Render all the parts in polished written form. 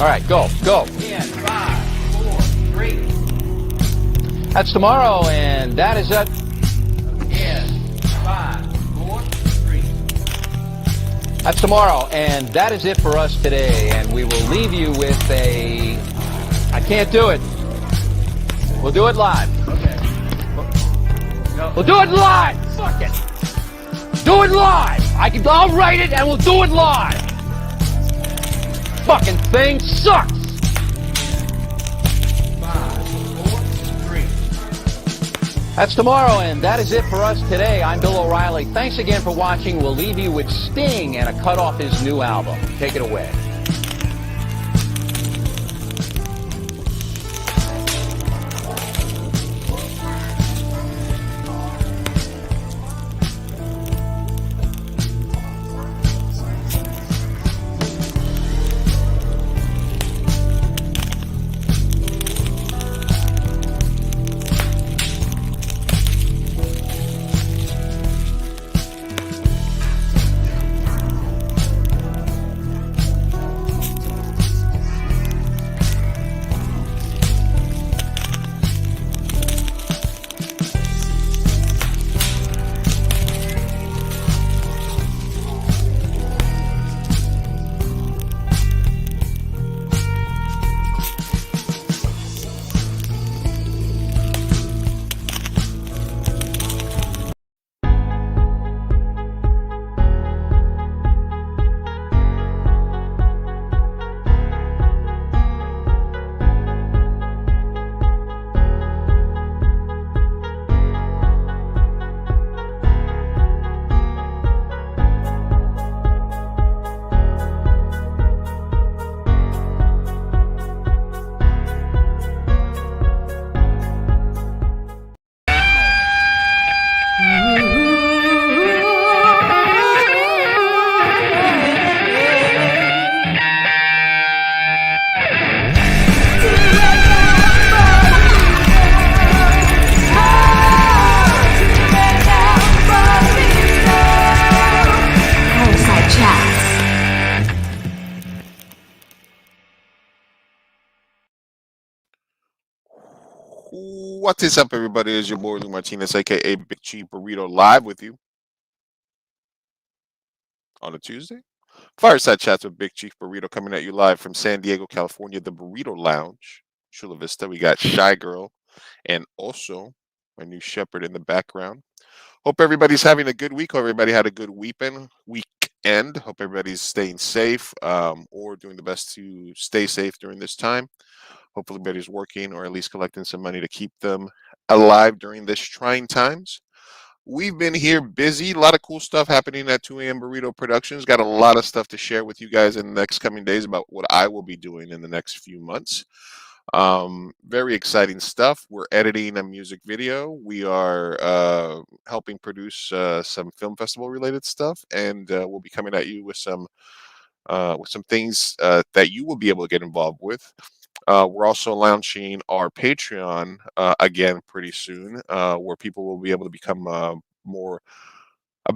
All right, go. In 5, 4, 3. That's tomorrow, and that is it. In 5, 4, 3. That's tomorrow, and that is it for us today. And we will leave you with a... I can't do it. We'll do it live. Okay. Go. We'll do it live. Fuck it. Do it live. I'll write it, and we'll do it live. Fucking thing sucks. 5, 4, 3. That's tomorrow, and that is it for us today. I'm Bill O'Reilly. Thanks again for watching. We'll leave you with Sting and a cut off his new album. Take it away. Fireside Chats. What is up, everybody? It's your boy Lou Martinez, aka Big Chief Burrito, live with you on a Tuesday. Fireside Chats with Big Chief Burrito coming at you live from San Diego, California, the Burrito Lounge, Chula Vista. We got Shy Girl and also my new shepherd in the background. Hope everybody's having a good week. Hope everybody had a good weekend. Hope everybody's staying safe or doing the best to stay safe during this time. Hopefully everybody's working or at least collecting some money to keep them alive during this trying times. We've been here busy. A lot of cool stuff happening at 2 a.m. Burrito Productions. Got a lot of stuff to share with you guys in the next coming days about what I will be doing in the next few months. Very exciting stuff. We're editing a music video. We are helping produce some film festival related stuff, and we'll be coming at you with some things that you will be able to get involved with. We're also launching our Patreon again pretty soon, where people will be able to become a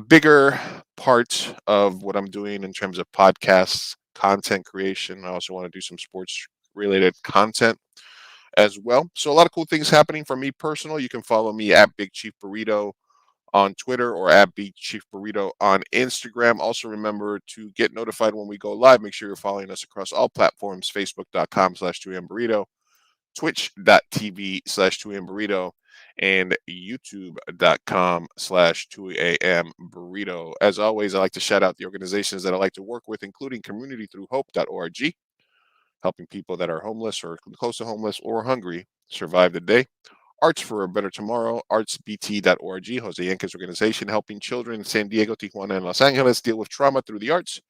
bigger part of what I'm doing in terms of podcasts, content creation. I also want to do some sports related content as well. So a lot of cool things happening for me personal. You can follow me at Big Chief Burrito on Twitter or at Big Chief Burrito on Instagram. Also remember to get notified when we go live. Make sure you're following us across all platforms, facebook.com/2amburrito, twitch.tv/2amburrito, and youtube.com/2amburrito. As always, I like to shout out the organizations that I like to work with, including communitythroughhope.org, helping people that are homeless or close to homeless or hungry survive the day. Arts for a Better Tomorrow, artsbt.org, Jose Yanke's organization helping children in San Diego, Tijuana, and Los Angeles deal with trauma through the arts.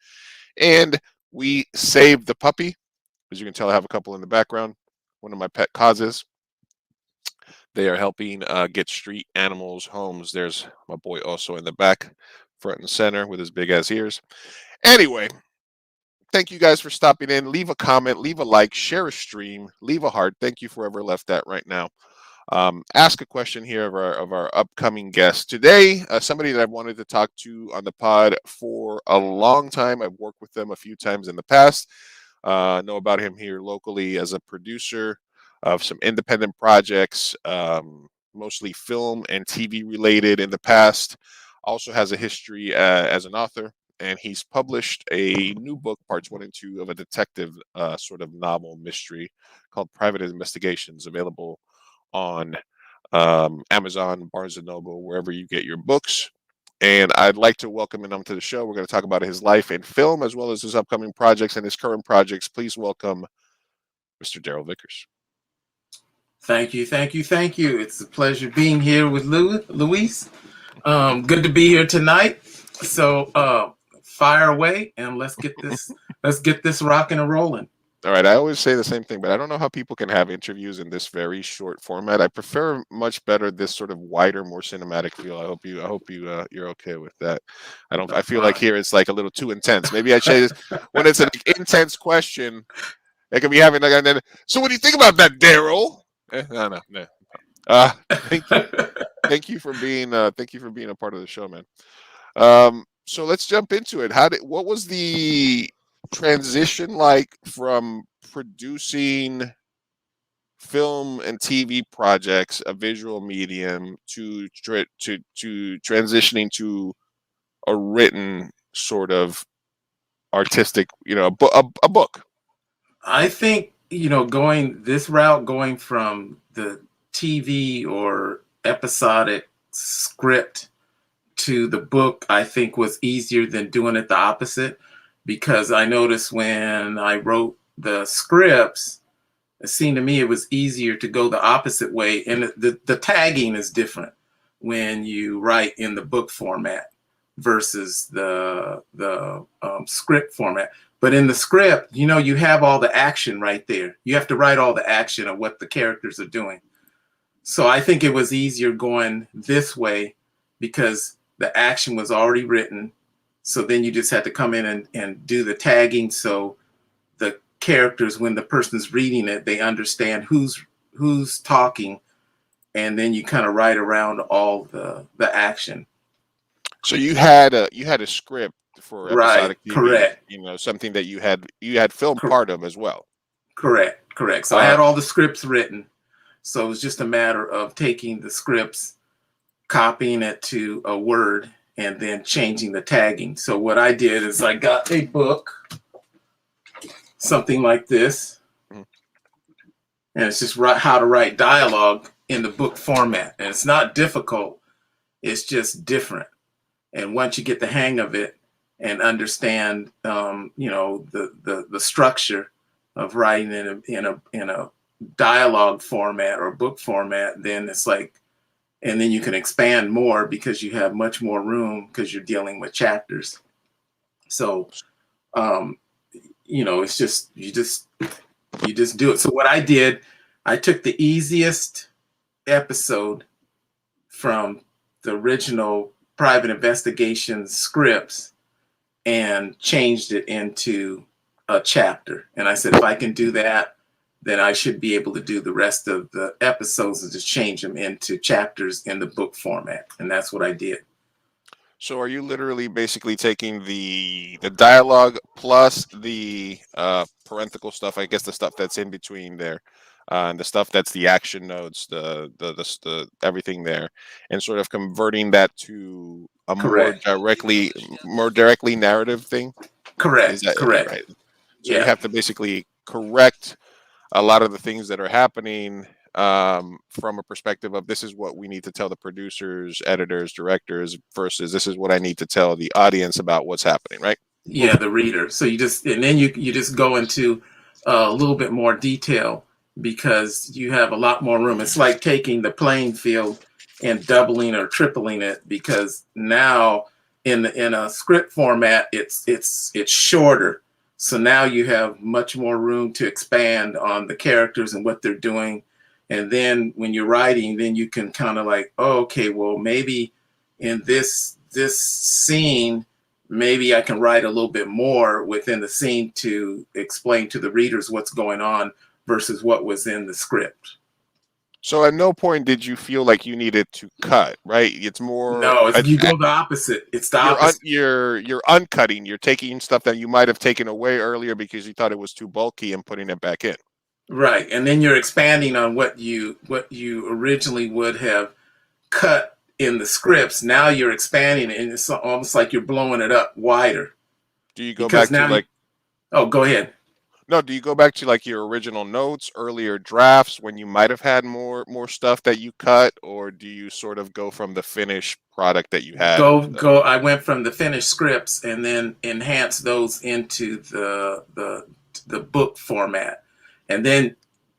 And We Save the Puppy. As you can tell, I have a couple in the background. One of my pet causes. They are helping get street animals homes. There's my boy also in the back, front and center with his big ass ears. Anyway, thank you guys for stopping in. Leave a comment, leave a like, share a stream, leave a heart. Thank you for whoever left that right now. Ask a question here of our upcoming guest today. Somebody that I've wanted to talk to on the pod for a long time. I've worked with them a few times in the past. know about him here locally as a producer of some independent projects, mostly film and TV related in the past. Also has a history as an author, and he's published a new book, parts 1 and 2 of a detective sort of novel mystery called Private Investigations, available on Amazon, Barnes and Noble, wherever you get your books. And I'd like to welcome him onto the show. We're going to talk about his life in film as well as his upcoming projects and his current projects. Please welcome Mr. Daryl Vickers. Thank you, thank you, thank you. It's a pleasure being here with Luis. Good to be here tonight. So fire away and let's get this rocking and rolling. All right, I always say the same thing, but I don't know how people can have interviews in this very short format. I prefer much better this sort of wider, more cinematic feel. I hope you're okay with that. I feel like here it's like a little too intense. Maybe I say this when it's an intense question. It could be having like, and then, so what do you think about that, Daryl? No. Thank you for being a part of the show, man. So let's jump into it. What was the transition like from producing film and TV projects, a visual medium, to transitioning to a written sort of artistic, a book? I think, going this route, going from the TV or episodic script to the book, I think was easier than doing it the opposite, because I noticed when I wrote the scripts, it seemed to me it was easier to go the opposite way. And the tagging is different when you write in the book format versus the script format. But in the script, you have all the action right there. You have to write all the action of what the characters are doing. So I think it was easier going this way because the action was already written. So then you just had to come in and do the tagging. So the characters, when the person's reading it, they understand who's talking. And then you kind of write around all the action. So you had a script for episodic Right, TV, correct. Something that you had filmed part of as well. Correct. So I had all the scripts written. So it was just a matter of taking the scripts, copying it to a Word, and then changing the tagging. So what I did is I got a book, something like this, and it's just how to write dialogue in the book format. And it's not difficult. It's just different. And once you get the hang of it and understand, the structure of writing in a dialogue format or book format, then it's like, and then you can expand more because you have much more room because you're dealing with chapters. So, it's just, you just do it. So what I did, I took the easiest episode from the original Private Investigation scripts and changed it into a chapter. And I said, if I can do that, then I should be able to do the rest of the episodes and just change them into chapters in the book format. And that's what I did. So are you literally basically taking the dialogue plus the parenthetical stuff, I guess the stuff that's in between there, and the stuff that's the action notes, the everything there, and sort of converting that to a Correct. more directly narrative thing? Correct. Is that Correct. right? So you have to basically correct a lot of the things that are happening from a perspective of this is what we need to tell the producers, editors, directors versus this is what I need to tell the audience about what's happening, right? Yeah, the reader. So you just go into a little bit more detail because you have a lot more room. It's like taking the playing field and doubling or tripling it, because now in a script format it's shorter. So now you have much more room to expand on the characters and what they're doing. And then when you're writing, then you can kind of like, oh, okay, well, maybe in this scene, maybe I can write a little bit more within the scene to explain to the readers what's going on versus what was in the script. So at no point did you feel like you needed to cut, right? It's more No, you go the opposite. It's the opposite. you're uncutting. You're taking stuff that you might have taken away earlier because you thought it was too bulky and putting it back in. Right. And then you're expanding on what you originally would have cut in the scripts. Now you're expanding it, and it's almost like you're blowing it up wider. Do you go Because back to now, like oh, go ahead. no, do you go back to like your original notes, earlier drafts when you might have had more stuff that you cut, or do you sort of go from the finished product that you had? Go. I went from the finished scripts and then enhanced those into the book format, and then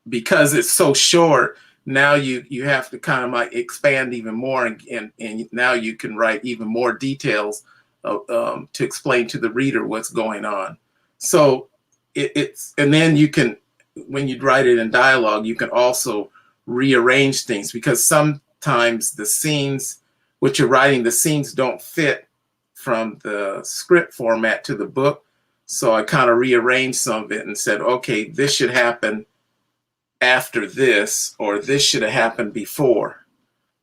because it's so short, now you have to kind of like expand even more, and now you can write even more details to explain to the reader what's going on. So it's and then you can, when you write it in dialogue, you can also rearrange things because sometimes the scenes which you're writing, the scenes don't fit from the script format to the book. So I kind of rearranged some of it and said, okay, this should happen after this, or this should have happened before.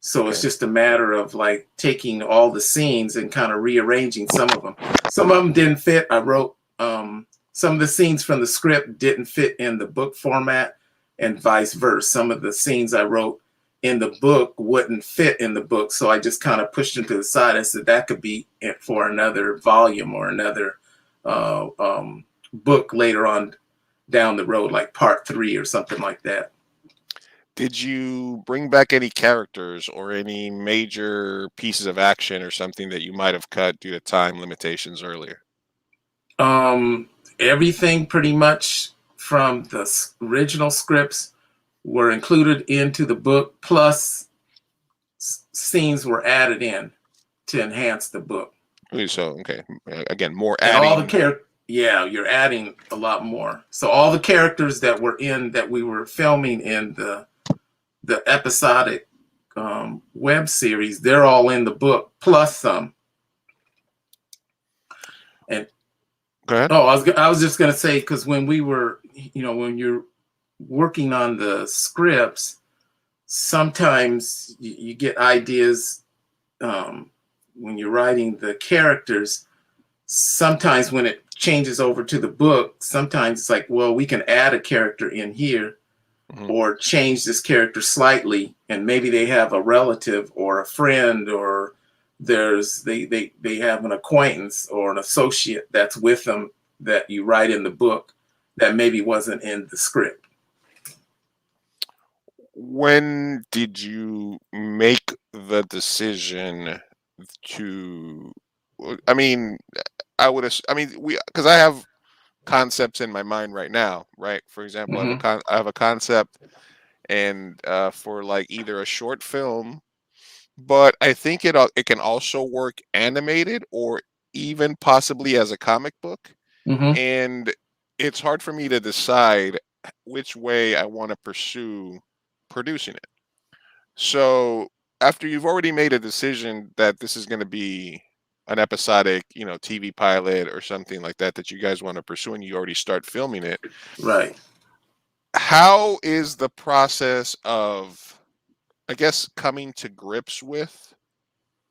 So it's Okay. just a matter of like taking all the scenes and kind of rearranging some of them. Some of them didn't fit. I wrote some of the scenes from the script didn't fit in the book format, and vice versa. Some of the scenes I wrote in the book wouldn't fit in the book. So I just kind of pushed them to the side. I said that could be it for another volume or another book later on down the road, like part 3 or something like that. Did you bring back any characters or any major pieces of action or something that you might have cut due to time limitations earlier? Everything pretty much from the original scripts were included into the book, plus scenes were added in to enhance the book. So, okay, again, more And all the adding. yeah, you're adding a lot more. So all the characters that were in that we were filming in the episodic web series, they're all in the book plus some. And Go ahead. oh, I was just gonna say, because when we were, when you're working on the scripts, sometimes you get ideas when you're writing the characters. Sometimes when it changes over to the book, sometimes it's like, well, we can add a character in here Mhm. or change this character slightly, and maybe they have a relative or a friend, or they have an acquaintance or an associate that's with them that you write in the book that maybe wasn't in the script. When did you make the decision to? I mean, I mean, because I have concepts in my mind right now, right? For example, Mm-hmm. I have a concept, and for like either a short film, but I think it can also work animated or even possibly as a comic book, Mm-hmm. and it's hard for me to decide which way I want to pursue producing it. So after you've already made a decision that this is going to be an episodic, TV pilot or something like that that you guys want to pursue, and you already start filming it, Right. how is the process of, I guess, coming to grips with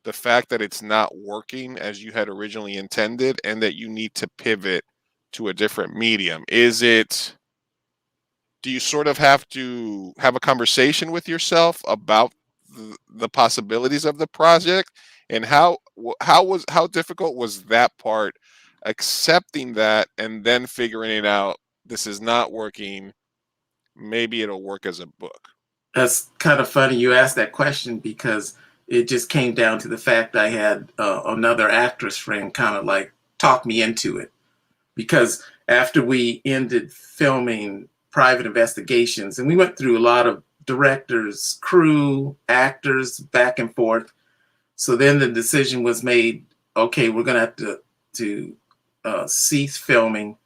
the fact that it's not working as you had originally intended and that you need to pivot to a different medium? Do you sort of have to have a conversation with yourself about the possibilities of the project, and how difficult was that part, accepting that and then figuring it out, this is not working, maybe it'll work as a book? That's kind of funny you asked that question, because it just came down to the fact I had another actress friend kind of like talk me into it. Because after we ended filming Private Investigations, and we went through a lot of directors, crew, actors, back and forth. So then the decision was made, okay, we're going to have to cease filming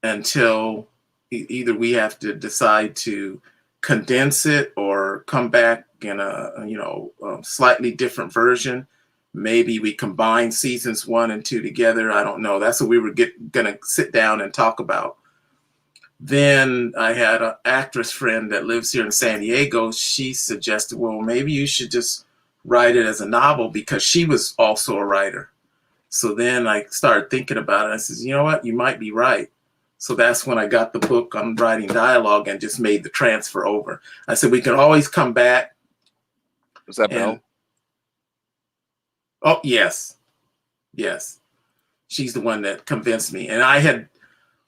until either we have to decide to condense it or come back in a slightly different version. Maybe we combine seasons 1 and 2 together. I don't know. That's what we were gonna sit down and talk about. Then I had an actress friend that lives here in San Diego. She suggested, well, maybe you should just write it as a novel because she was also a writer. So then I started thinking about it. I said, you know what? You might be right. So that's when I got the book on writing dialogue and just made the transfer over. I said, we can always come back. Was that And, Belle? oh, yes. Yes. She's the one that convinced me. And I had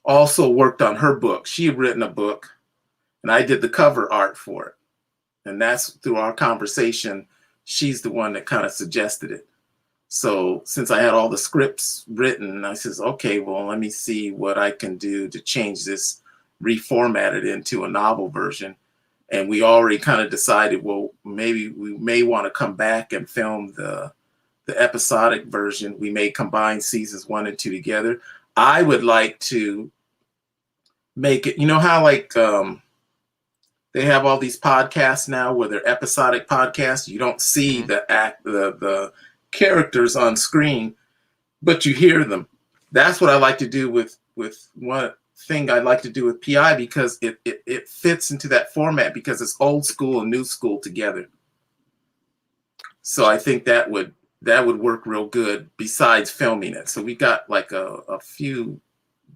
also worked on her book. She had written a book, and I did the cover art for it. And that's through our conversation. She's the one that kind of suggested it. So since I had all the scripts written, I says, okay, well, let me see what I can do to change this, reformat it into a novel version. And we already kind of decided, well, maybe we may want to come back and film the episodic version. We may combine seasons 1 and 2 together. I would like to make it, you know how like they have all these podcasts now where they're episodic podcasts. You don't see the characters on screen, but you hear them. That's what I like to do with one thing I'd like to do with PI, because it fits into that format because it's old school and new school together. So I think that would work real good besides filming it. So we got like a few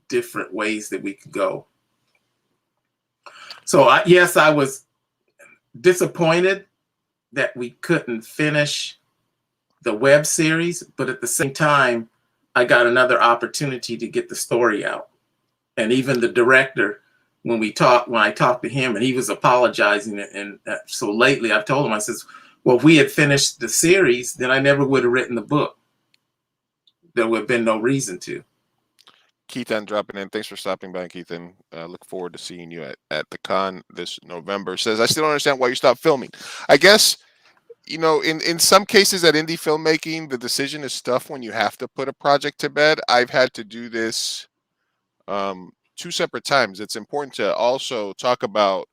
different ways that we could go. So yes, I was disappointed that we couldn't finish the web series, but at the same time, I got another opportunity to get the story out. And even the director, when I talked to him, and he was apologizing, and so lately I've told him, I says, well, if we had finished the series, then I never would have written the book. There would have been no reason to. Keithan dropping in. Thanks for stopping by, Keithan. Look forward to seeing you at the con this November. Says, I still don't understand why you stopped filming. I guess, in some cases at indie filmmaking, the decision is tough when you have to put a project to bed. I've had to do this 2 separate times. It's important to also talk about,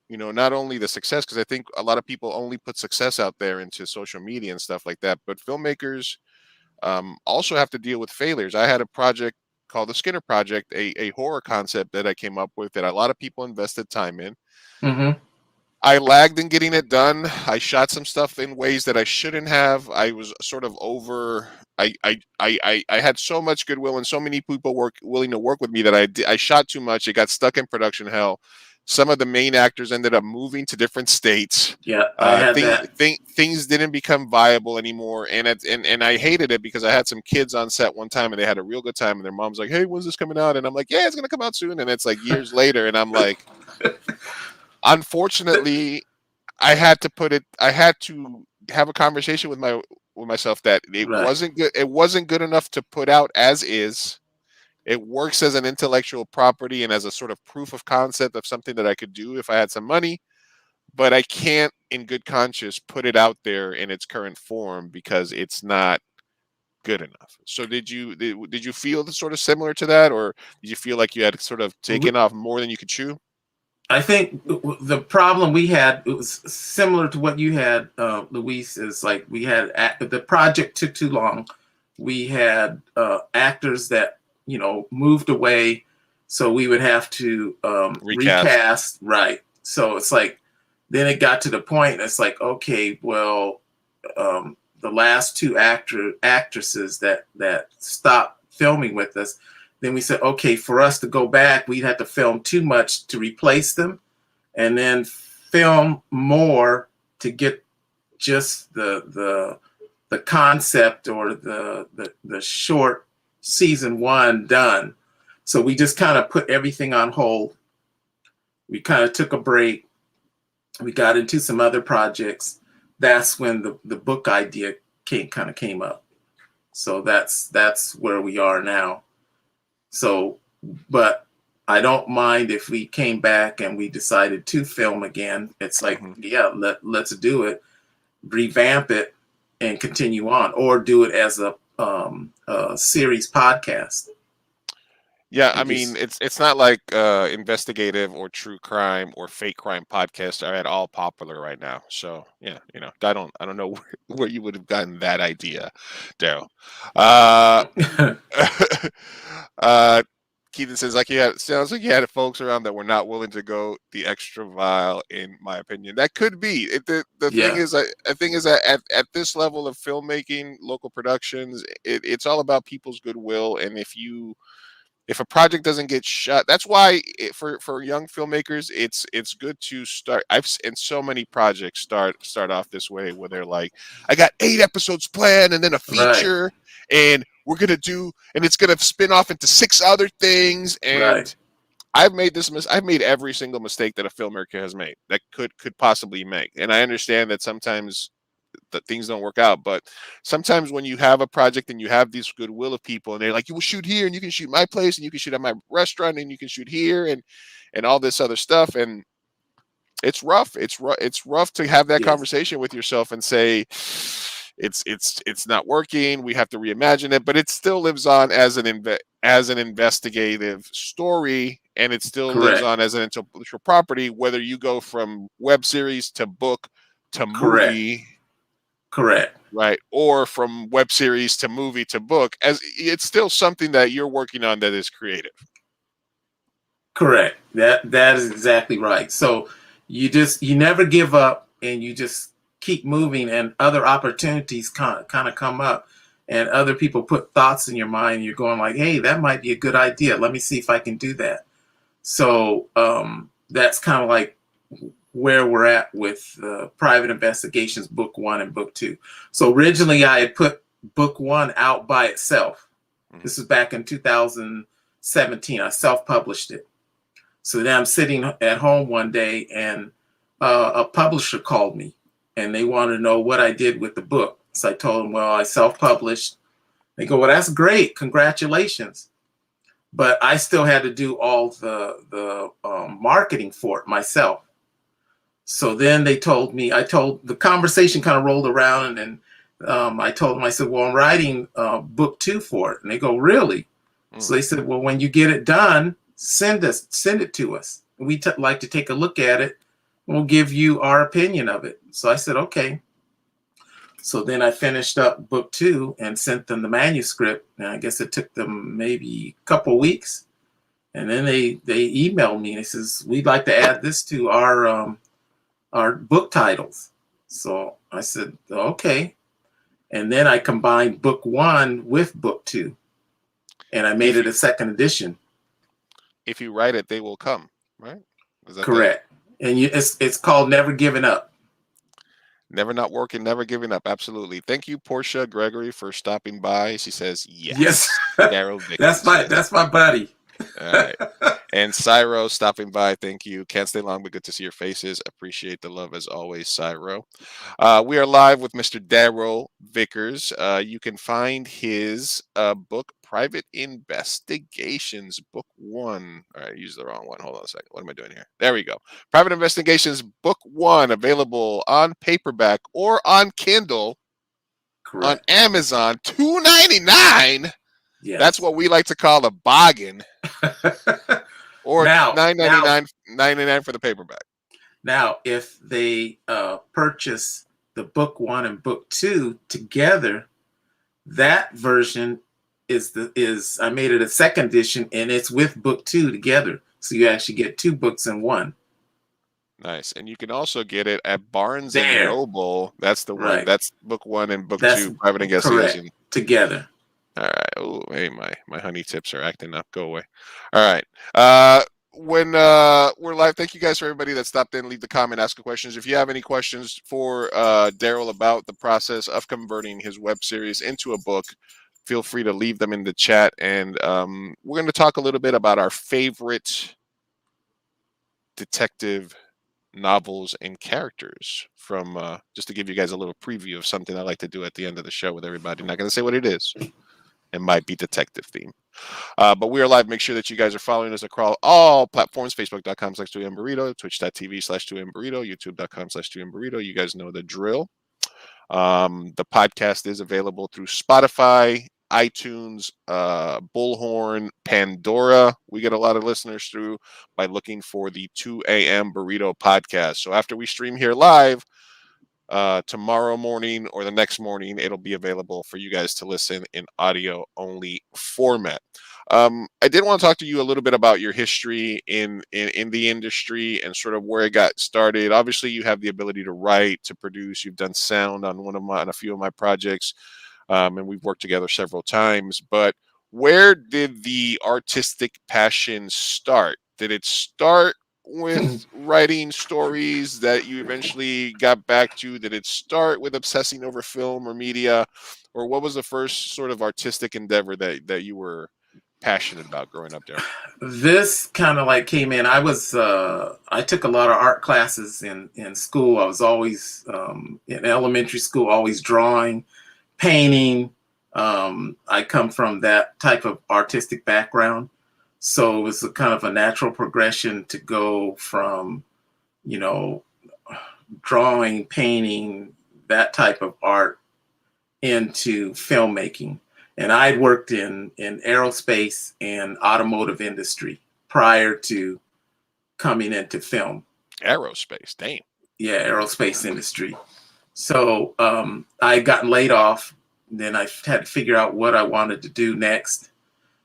not only the success, because I think a lot of people only put success out there into social media and stuff like that, but filmmakers also have to deal with failures. I had a project called the Skinner Project, a horror concept that I came up with that a lot of people invested time in. Mm-hmm. I lagged in getting it done. I shot some stuff in ways that I shouldn't have. I was sort of over. I had so much goodwill and so many people willing to work with me that I shot too much. It got stuck in production hell. Some of the main actors ended up moving to different states. Yeah, I had that. Things didn't become viable anymore, and I hated it because I had some kids on set one time and they had a real good time, and their mom's like, "Hey, when's this coming out?" And I'm like, "Yeah, it's gonna come out soon." And it's like years later, and I'm like, unfortunately, I had to have a conversation with myself that it Right. wasn't good. It wasn't good enough to put out as is. It works as an intellectual property and as a sort of proof of concept of something that I could do if I had some money, but I can't in good conscience put it out there in its current form because it's not good enough. So did you feel sort of similar to that, or did you feel like you had sort of taken off more than you could chew? I think the problem we had, it was similar to what you had, Luis, is like we had the project took too long. We had actors that moved away, so we would have to recast. Right. So it's like, then it got to the point. It's like, okay, well, the last 2 actresses that stopped filming with us. Then we said, okay, for us to go back, we'd have to film too much to replace them, and then film more to get just the concept or the short season 1 done. So we just kind of put everything on hold. We kind of took a break. We got into some other projects. That's when the book idea came up. So that's where we are now. So, but I don't mind if we came back and we decided to film again. It's like, yeah, let's do it, revamp it, and continue on, or do it as a series podcast. Yeah, I mean, it's not like investigative or true crime or fake crime podcasts are at all popular right now. So yeah, I don't know where you would have gotten that idea, Daryl. Keaton says like sounds like you had folks around that were not willing to go the extra mile. In my opinion, that could be it. The thing Yeah. is, I think is that at this level of filmmaking, local productions, it's all about people's goodwill. And if a project doesn't get shot, that's why for young filmmakers, it's good to start. And so many projects start off this way where they're like, I got 8 episodes planned and then a Right. feature, and we're gonna do, and it's gonna spin off into 6 other things. And Right. I've made I've made every single mistake that a filmmaker has made that could possibly make. And I understand that sometimes that things don't work out. But sometimes when you have a project and you have this goodwill of people, and they're like, you will shoot here, and you can shoot my place, and you can shoot at my restaurant, and you can shoot here, and all this other stuff, and it's rough. It's rough to have that Yes. conversation with yourself and say, it's not working. We have to reimagine it, but it still lives on as an investigative story, and it still lives Correct. on as an intellectual property. Whether you go from web series to book to Correct. movie, Correct. right, or from web series to movie to book, as it's still something that you're working on that is creative. Correct. That is exactly right. So you never give up, and you just keep moving, and other opportunities kind of come up, and other people put thoughts in your mind. You're going like, hey, that might be a good idea. Let me see if I can do that. So that's kind of like where we're at with Private Investigations Book 1 and Book 2. So originally I had put Book 1 out by itself. This was back in 2017. I self-published it. So then I'm sitting at home one day, and a publisher called me, and they wanted to know what I did with the book. So I told them, well, I self-published. They go, well, that's great. Congratulations. But I still had to do all the marketing for it myself. So then they told me, the conversation kind of rolled around, and I told them, I said, well, I'm writing Book 2 for it. And they go, really? So they said, well, when you get it done, send it to us. We'd like to take a look at it. We'll give you our opinion of it. So I said, okay. So then I finished up Book 2 and sent them the manuscript. And I guess it took them maybe a couple weeks. And then they emailed me, and they says, we'd like to add this to our book titles. So I said, okay. And then I combined Book 1 with Book 2, and I made it a second edition. If you write it, they will come, right? Is that correct? And it's called Never Giving Up. Never not working, never giving up. Absolutely. Thank you, Portia Gregory, for stopping by. She says yes. Yes. Daryl Vickers. That's my buddy. All right. And Cyro stopping by. Thank you. Can't stay long, but good to see your faces. Appreciate the love as always, Cyro. We are live with Mr. Daryl Vickers. You can find his book, Private Investigations, Book 1. All right, I used the wrong one. Hold on a second. What am I doing here? There we go. Private Investigations, Book 1, available on paperback or on Kindle. Correct. On Amazon, $2.99. Yes. That's what we like to call a bargain. Or $9.99 for the paperback. Now, if they purchase the Book 1 and Book 2 together, that version is I made it a second edition, and it's with Book 2 together. So you actually get 2 books in one. Nice. And you can also get it at Barnes and Noble. That's the one. Right. That's Book 1 and Book 2, Private Investigation. Together. All right. Oh, hey, my honey tips are acting up. Go away. All right. When we're live, thank you guys for everybody that stopped in. Leave the comment, ask the questions. If you have any questions for Daryl about the process of converting his web series into a book, feel free to leave them in the chat. And we're going to talk a little bit about our favorite detective novels and characters from just to give you guys a little preview of something I like to do at the end of the show with everybody. Not going to say what it is. It might be detective theme. But we are live. Make sure that you guys are following us across all platforms. Facebook.com/2mburrito, Twitch.tv/2mburrito, YouTube.com/2mburrito. You guys know the drill. The podcast is available through Spotify, iTunes, Bullhorn, Pandora. We get a lot of listeners through by looking for the 2 a.m. Burrito podcast. So after we stream here live, tomorrow morning or the next morning, it'll be available for you guys to listen in audio only format. I did want to talk to you a little bit about your history in the industry and sort of where it got started. Obviously, you have the ability to write, to produce. You've done sound on a few of my projects, and we've worked together several times. But where did the artistic passion start? Did it start with writing stories that you eventually got back to? Did it start with obsessing over film or media, or what was the first sort of artistic endeavor that you were passionate about growing up there? This kind of like came in. I took a lot of art classes in school. I was always in elementary school, always drawing, painting. I come from that type of artistic background, so it was a kind of a natural progression to go from, you know, drawing, painting, that type of art into filmmaking. And I'd worked in aerospace and automotive industry prior to coming into film. Aerospace, damn. Yeah, aerospace industry. So I had gotten laid off. Then I had to figure out what I wanted to do next.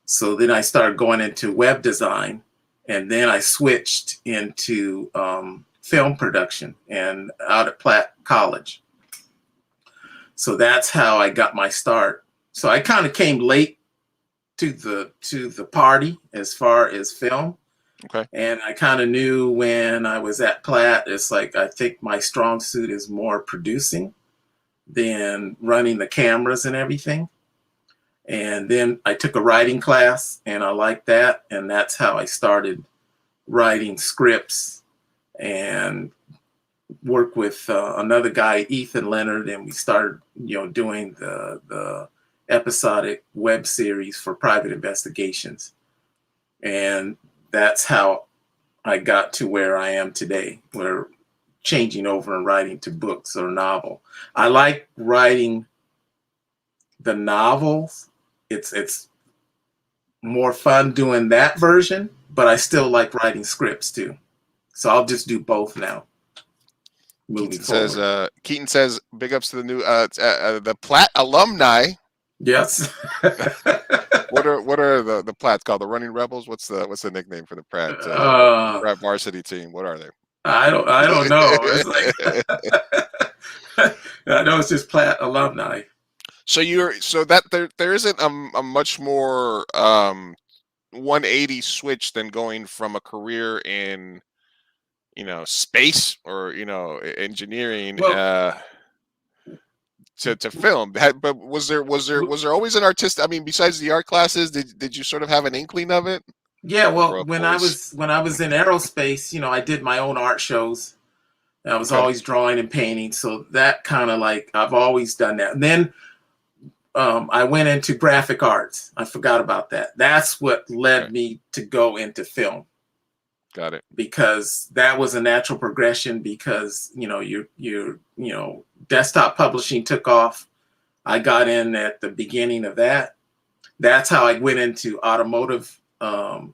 So then I started going into web design, and then I switched into film production and out at Platt College. So that's how I got my start. So I kind of came late to the party as far as film. Okay. And I kind of knew when I was at Platt, it's like I think my strong suit is more producing than running the cameras and everything. And then I took a writing class and I liked that. And that's how I started writing scripts and work with another guy, Ethan Leonard, and we started, doing the episodic web series for private investigations. And that's how I got to where I am today, where changing over and writing to books or novel. I like writing the novels. It's more fun doing that version, but I still like writing scripts too. So I'll just do both now. Keaton says, big ups to the new the Platt alumni. Yes. What are the Platts called? The Running Rebels? What's the nickname for the Pratt varsity team? What are they? I don't know. It's like I know it's just Platt alumni. So there isn't a much more 180 switch than going from a career in space or engineering to film. But was there always an artist? I mean, besides the art classes, did you sort of have an inkling of it? Yeah, well, when I was in aerospace, I did my own art shows. I was always drawing and painting, so that kind of like I've always done that. And then I went into graphic arts. I forgot about that. That's what led me to go into film. Got it. Because that was a natural progression. Because your desktop publishing took off. I got in at the beginning of that. That's how I went into automotive, the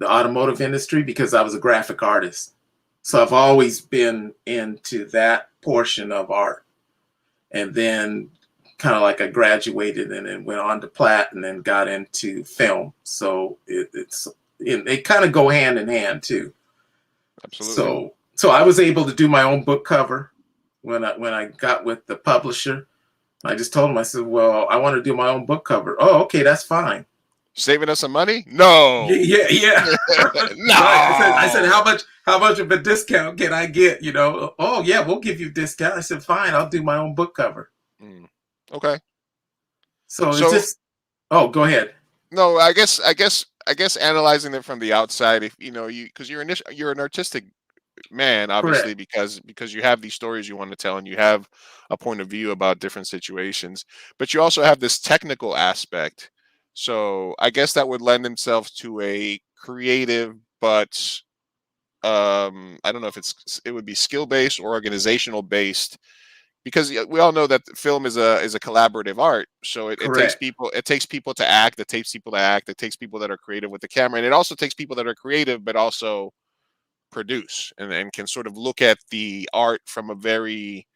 automotive industry, because I was a graphic artist. So I've always been into that portion of art. And then kind of like I graduated and then went on to Platt and then got into film. So it kind of go hand in hand too. Absolutely. So I was able to do my own book cover when I got with the publisher. I just told him, I said, well, I want to do my own book cover. Oh, okay, that's fine. Saving us some money? No. Yeah. No. I said, how much of a discount can I get? Oh yeah, we'll give you a discount. I said, fine, I'll do my own book cover. Okay. So it's just, go ahead. No, I guess analyzing it from the outside, if because you're an artistic man, obviously. Correct. because you have these stories you want to tell and you have a point of view about different situations, but you also have this technical aspect. So I guess that would lend itself to a creative, but I don't know if it would be skill based or organizational based, because we all know that film is a collaborative art. So it takes people to act, it takes people that are creative with the camera, and it also takes people that are creative but also produce and can sort of look at the art from a very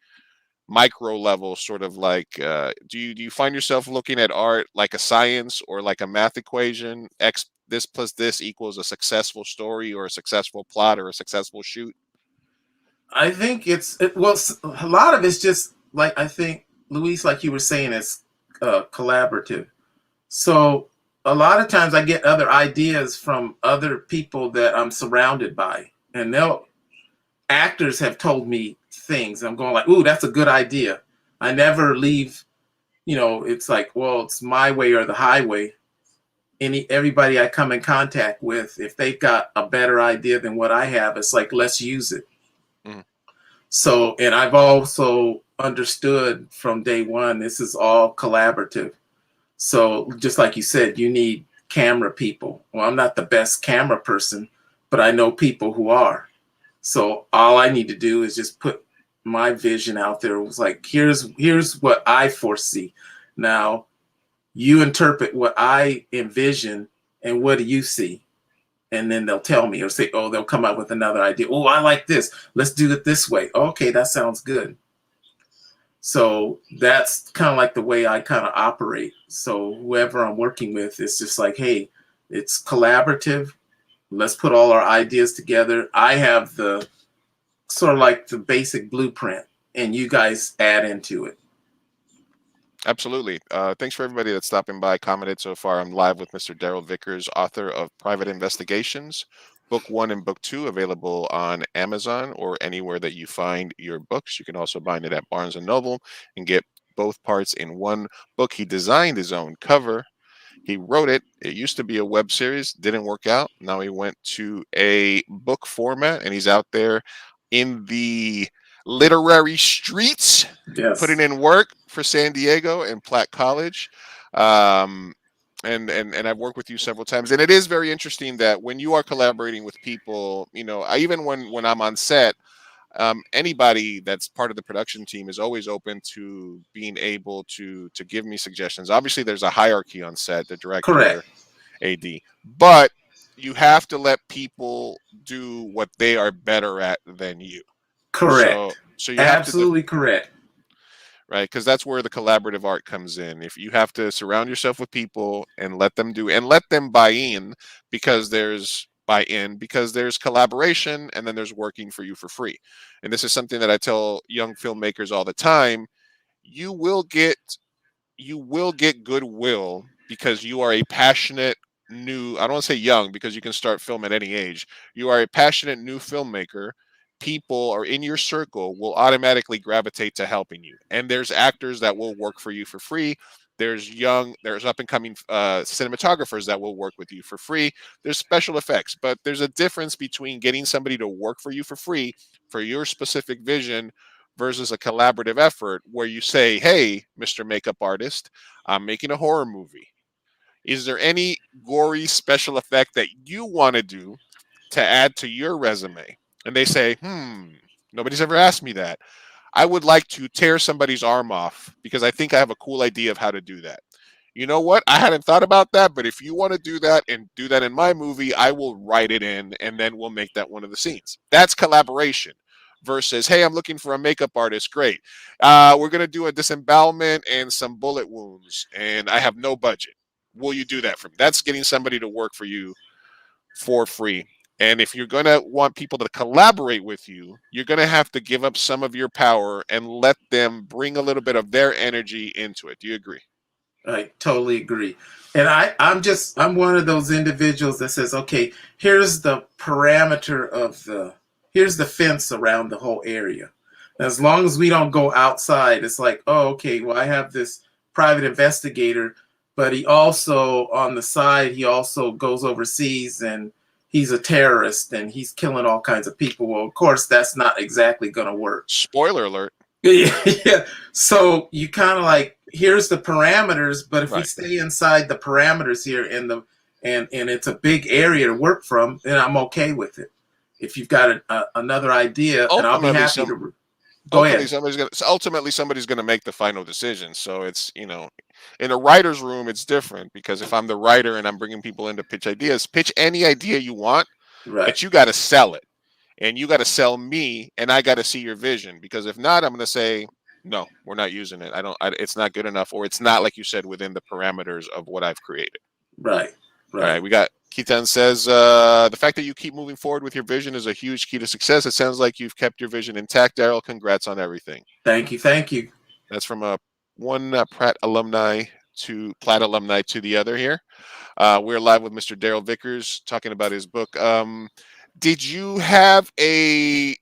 micro level, sort of like, do you find yourself looking at art like a science or like a math equation? X this plus this equals a successful story or a successful plot or a successful shoot. I think well, a lot of it's just like, I think, Luis, like you were saying, it's collaborative. So a lot of times I get other ideas from other people that I'm surrounded by, and actors have told me things. I'm going like, ooh, that's a good idea. I never leave. It's like, well, it's my way or the highway. Everybody I come in contact with, if they've got a better idea than what I have, it's like, let's use it. Mhm. So, and I've also understood from day one, this is all collaborative. So just like you said, you need camera people. Well, I'm not the best camera person, but I know people who are. So all I need to do is just put my vision out there. It was like, here's what I foresee. Now you interpret what I envision, and what do you see? And then they'll tell me, or say, oh, they'll come up with another idea. Oh, I like this. Let's do it this way. Okay, that sounds good. So that's kind of like the way I kind of operate. So whoever I'm working with, it's just like, hey, it's collaborative. Let's put all our ideas together. I have the sort of like the basic blueprint, and you guys add into it. Absolutely. Thanks for everybody that's stopping by, commented so far. I'm live with Mr. Daryl Vickers, author of Private Investigations, Book 1 and Book 2, available on Amazon or anywhere that you find your books. You can also find it at Barnes & Noble and get both parts in one book. He designed his own cover. He wrote it. It used to be a web series, didn't work out. Now he went to a book format, and he's out there in the literary streets putting Yes. in work for San Diego and Platt College. Um, and I've worked with you several times, and it is very interesting that when you are collaborating with people, even when I'm on set, anybody that's part of the production team is always open to being able to give me suggestions. Obviously, there's a hierarchy on set: the Correct. director, AD, but you have to let people do what they are better at than you. So Correct. so you have to Absolutely correct. right? Because that's where the collaborative art comes in. If you have to surround yourself with people and let them do and let them buy in because there's collaboration, and then there's working for you for free. And this is something that I tell young filmmakers all the time. You will get goodwill because you are a passionate new, I don't want to say young because you can start film at any age. You are a passionate new filmmaker. People are in your circle will automatically gravitate to helping you. And there's actors that will work for you for free. There's up and coming cinematographers that will work with you for free. There's special effects, but there's a difference between getting somebody to work for you for free for your specific vision versus a collaborative effort where you say, hey, Mr. Makeup Artist, I'm making a horror movie. Is there any gory special effect that you want to do to add to your resume? And they say, nobody's ever asked me that. I would like to tear somebody's arm off because I think I have a cool idea of how to do that. You know what? I hadn't thought about that, but if you want to do that and do that in my movie, I will write it in and then we'll make that one of the scenes. That's collaboration versus, hey, I'm looking for a makeup artist. Great. We're going to do a disembowelment and some bullet wounds, and I have no budget. Will you do that for me? That's getting somebody to work for you for free. And if you're going to want people to collaborate with you, you're going to have to give up some of your power and let them bring a little bit of their energy into it. Do you agree? I totally agree. And I'm one of those individuals that says, okay, here's the parameter here's the fence around the whole area. As long as we don't go outside, it's like, oh, okay, well, I have this private investigator, but he also, on the side, he also goes overseas and he's a terrorist and he's killing all kinds of people. Well, of course, that's not exactly going to work. Spoiler alert. Yeah. So you kind of like, here's the parameters, but if we Right. stay inside the parameters here and it's a big area to work from, then I'm okay with it. If you've got another idea, and I'll be Ultimately, happy to go ahead. ultimately somebody's gonna make the final decision. So it's, in a writer's room, it's different because if I'm the writer and I'm bringing people in to pitch ideas, pitch any idea you want, Right. but you got to sell it, and you got to sell me, and I got to see your vision, because if not, I'm going to say, No, we're not using it. It's not good enough, or it's not, like you said, within the parameters of what I've created. Right. All right, Right. we got Keaton says the fact that you keep moving forward with your vision is a huge key to success. It sounds like you've kept your vision intact, Daryl. Congrats on everything. Thank you. Thank you. That's from one Pratt alumni to the other here. We're live with Mr. Daryl Vickers talking about his book. Did you have a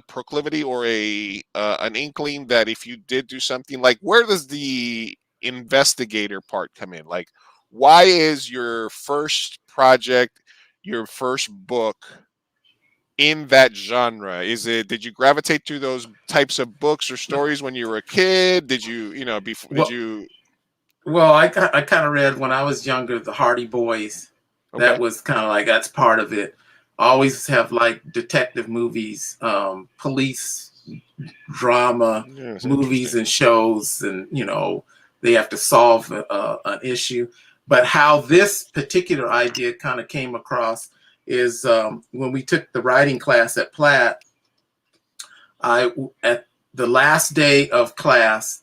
proclivity or an inkling that if you did do something, like, where does the investigator part come in? Like, why is your first project, your first book in that genre? Did you gravitate to those types of books or stories when you were a kid? Did you, Well, well, I kind of read when I was younger, the Hardy Boys. That okay. was kind of like, that's part of it. I always have like detective movies, police drama Yeah, that's movies interesting. and shows, and they have to solve an issue. But how this particular idea kind of came across is when we took the writing class at Platt. At the last day of class,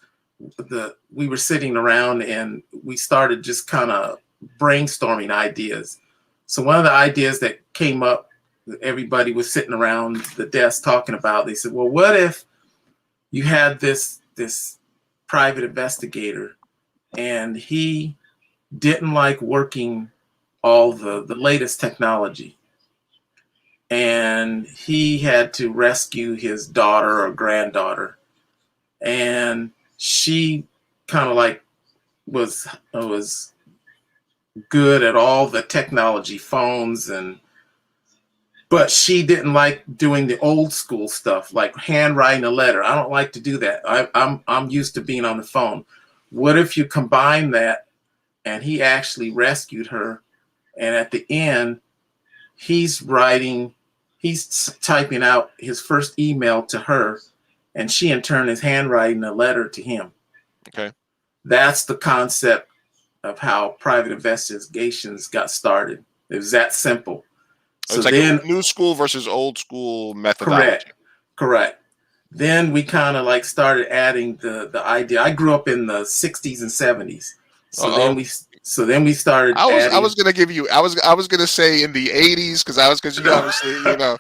we were sitting around and we started just kind of brainstorming ideas. So one of the ideas that came up, everybody was sitting around the desk talking about. They said, "Well, what if you had this private investigator, and he didn't like working all the latest technology, and he had to rescue his daughter or granddaughter, and she kind of like was good at all the technology, phones, but she didn't like doing the old school stuff, like handwriting a letter. I don't like to do that. I'm used to being on the phone. What if you combine that, and he actually rescued her, and at the end, he's typing out his first email to her, and she in turn is handwriting a letter to him." Okay. That's the concept of how private investigations got started. It was that simple. So It's like then, new school versus old school methodology. correct. Then we kind of like started adding the idea. I grew up in the 60s and 70s. So Uh-oh. then we started I adding. was gonna give you I was gonna say in the 80s, because you obviously No.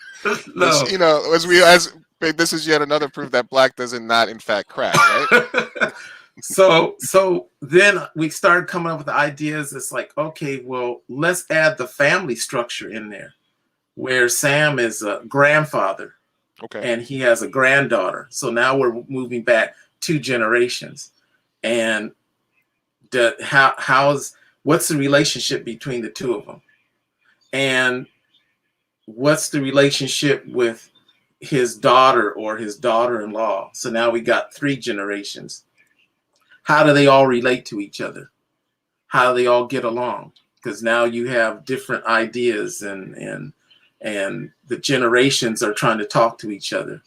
this is yet another proof that black doesn't not in fact crack, right? So then we started coming up with the ideas. It's like, okay, well, let's add the family structure in there, where Sam is a grandfather Okay. and he has a granddaughter. So now we're moving back 2 generations. And what's the relationship between the 2 of them? And what's the relationship with his daughter or his daughter-in-law? So now we got 3 generations. How do they all relate to each other? How do they all get along? Because now you have different ideas, and the generations are trying to talk to each other.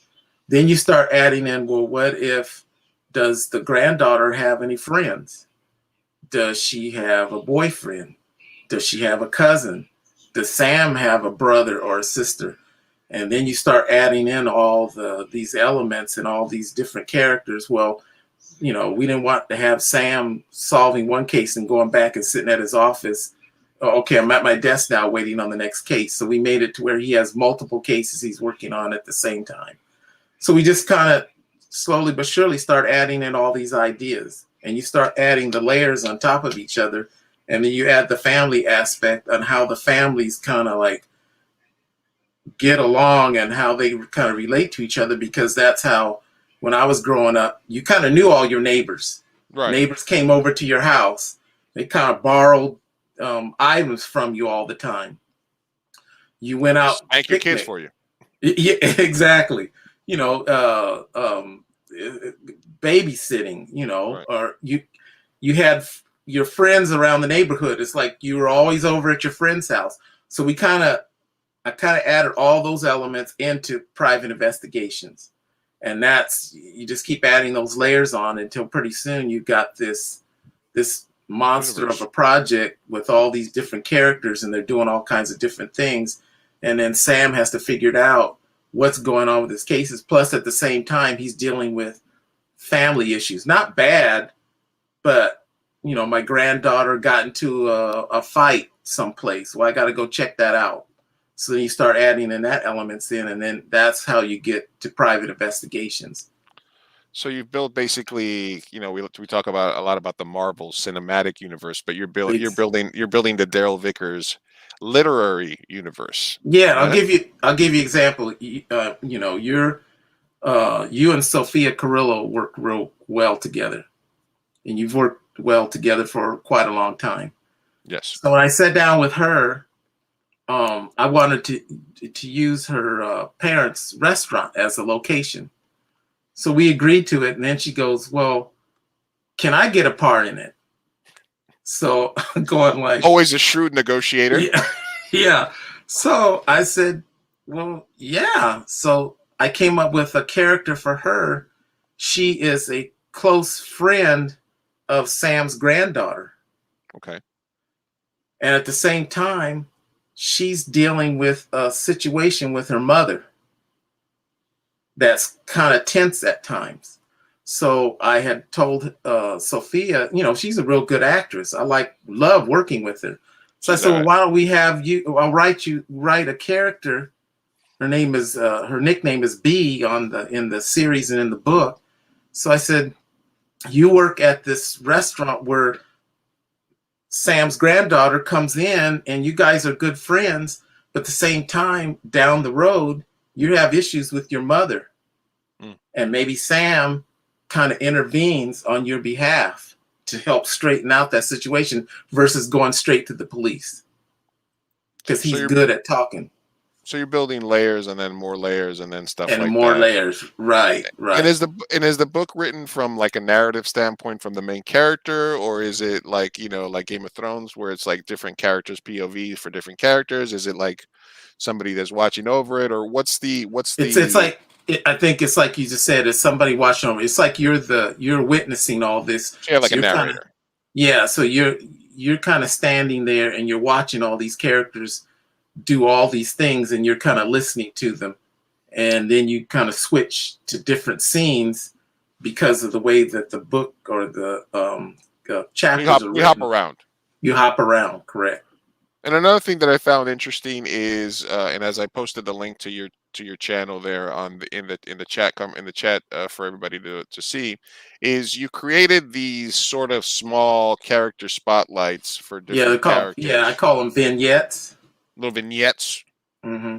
Then you start adding in, well, what if, does the granddaughter have any friends? Does she have a boyfriend? Does she have a cousin? Does Sam have a brother or a sister? And then you start adding in all these elements and all these different characters. Well, we didn't want to have Sam solving one case and going back and sitting at his office. Oh, okay, I'm at my desk now waiting on the next case. So we made it to where he has multiple cases he's working on at the same time. So we just kind of slowly but surely start adding in all these ideas, and you start adding the layers on top of each other. And then you add the family aspect on how the families kind of like get along and how they kind of relate to each other, because that's how, when I was growing up, you kind of knew all your neighbors. Right. Neighbors came over to your house. They kind of borrowed items from you all the time. You went out Spank your kids for you. Yeah, exactly. Babysitting. Right. Or you had your friends around the neighborhood. It's like you were always over at your friend's house. So I kind of added all those elements into private investigations. And you just keep adding those layers on until pretty soon you've got this monster Universe. of a project with all these different characters, and they're doing all kinds of different things. And then Sam has to figure it out. what's going on with his cases. Plus, at the same time, he's dealing with family issues. Not bad, but my granddaughter got into a fight someplace. Well, I got to go check that out. So then you start adding in that elements in, and then that's how you get to private investigations. So you've built basically, we talk about a lot about the Marvel cinematic universe, but It's, you're building the Daryl Vickers literary universe. yeah, Got it? I'll give you example. You and Sophia Carrillo work real well together, and you've worked well together for quite a long time. Yes. So when I sat down with her, I wanted to use her parents' restaurant as a location. So we agreed to it, and then she goes, "Well, can I get a part in it?" So I'm going like, Always a shrewd negotiator. yeah, yeah. So I said, "Well, yeah." So I came up with a character for her. She is a close friend of Sam's granddaughter, Okay. and at the same time, she's dealing with a situation with her mother that's kind of tense at times. So I had told Sophia, she's a real good actress. Love working with her. So I She's said, all well, right. why don't we have you? I'll write a character. Her nickname is B in the series and in the book. So I said, you work at this restaurant where Sam's granddaughter comes in, and you guys are good friends. But at the same time, down the road, you have issues with your mother, Mm. and maybe Sam kind of intervenes on your behalf to help straighten out that situation versus going straight to the police because So he's you're good at talking. so you're building layers and then more layers and then stuff And like more that. layers. Right, And right. is the book written from like a narrative standpoint from the main character, or is it like like Game of Thrones where it's like different characters POV for different characters? Is it like somebody that's watching over it, or It's like I think it's like you just said. It's somebody watching over. It's like you're witnessing all this. so you have like So a you're kind of narrator? yeah. So you're kind of standing there and you're watching all these characters do all these things, and you're kind of listening to them, and then you kind of switch to different scenes because of the way that the book or the chapters are You hop written. around. You hop around, correct? And another thing that I found interesting is, and as I posted the link to your channel there on in the chat for everybody to see, is you created these sort of small character spotlights for Yeah, different I characters, call them vignettes. little vignettes. Hmm.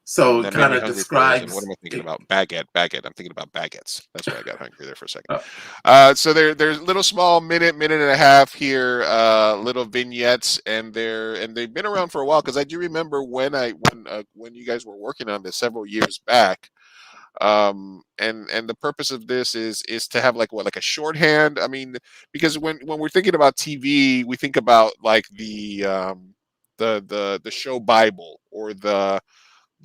So it That made kind me of hungry for, and what describes am I thinking it. about? Baguette. I'm thinking about baguettes. That's why I got hungry there for a second. Uh, So there's little small minute and a half here, little vignettes, and they've been around for a while because I do remember when you guys were working on this several years back. And the purpose of this is to have like a shorthand. I mean, because when we're thinking about TV, we think about like the show Bible or the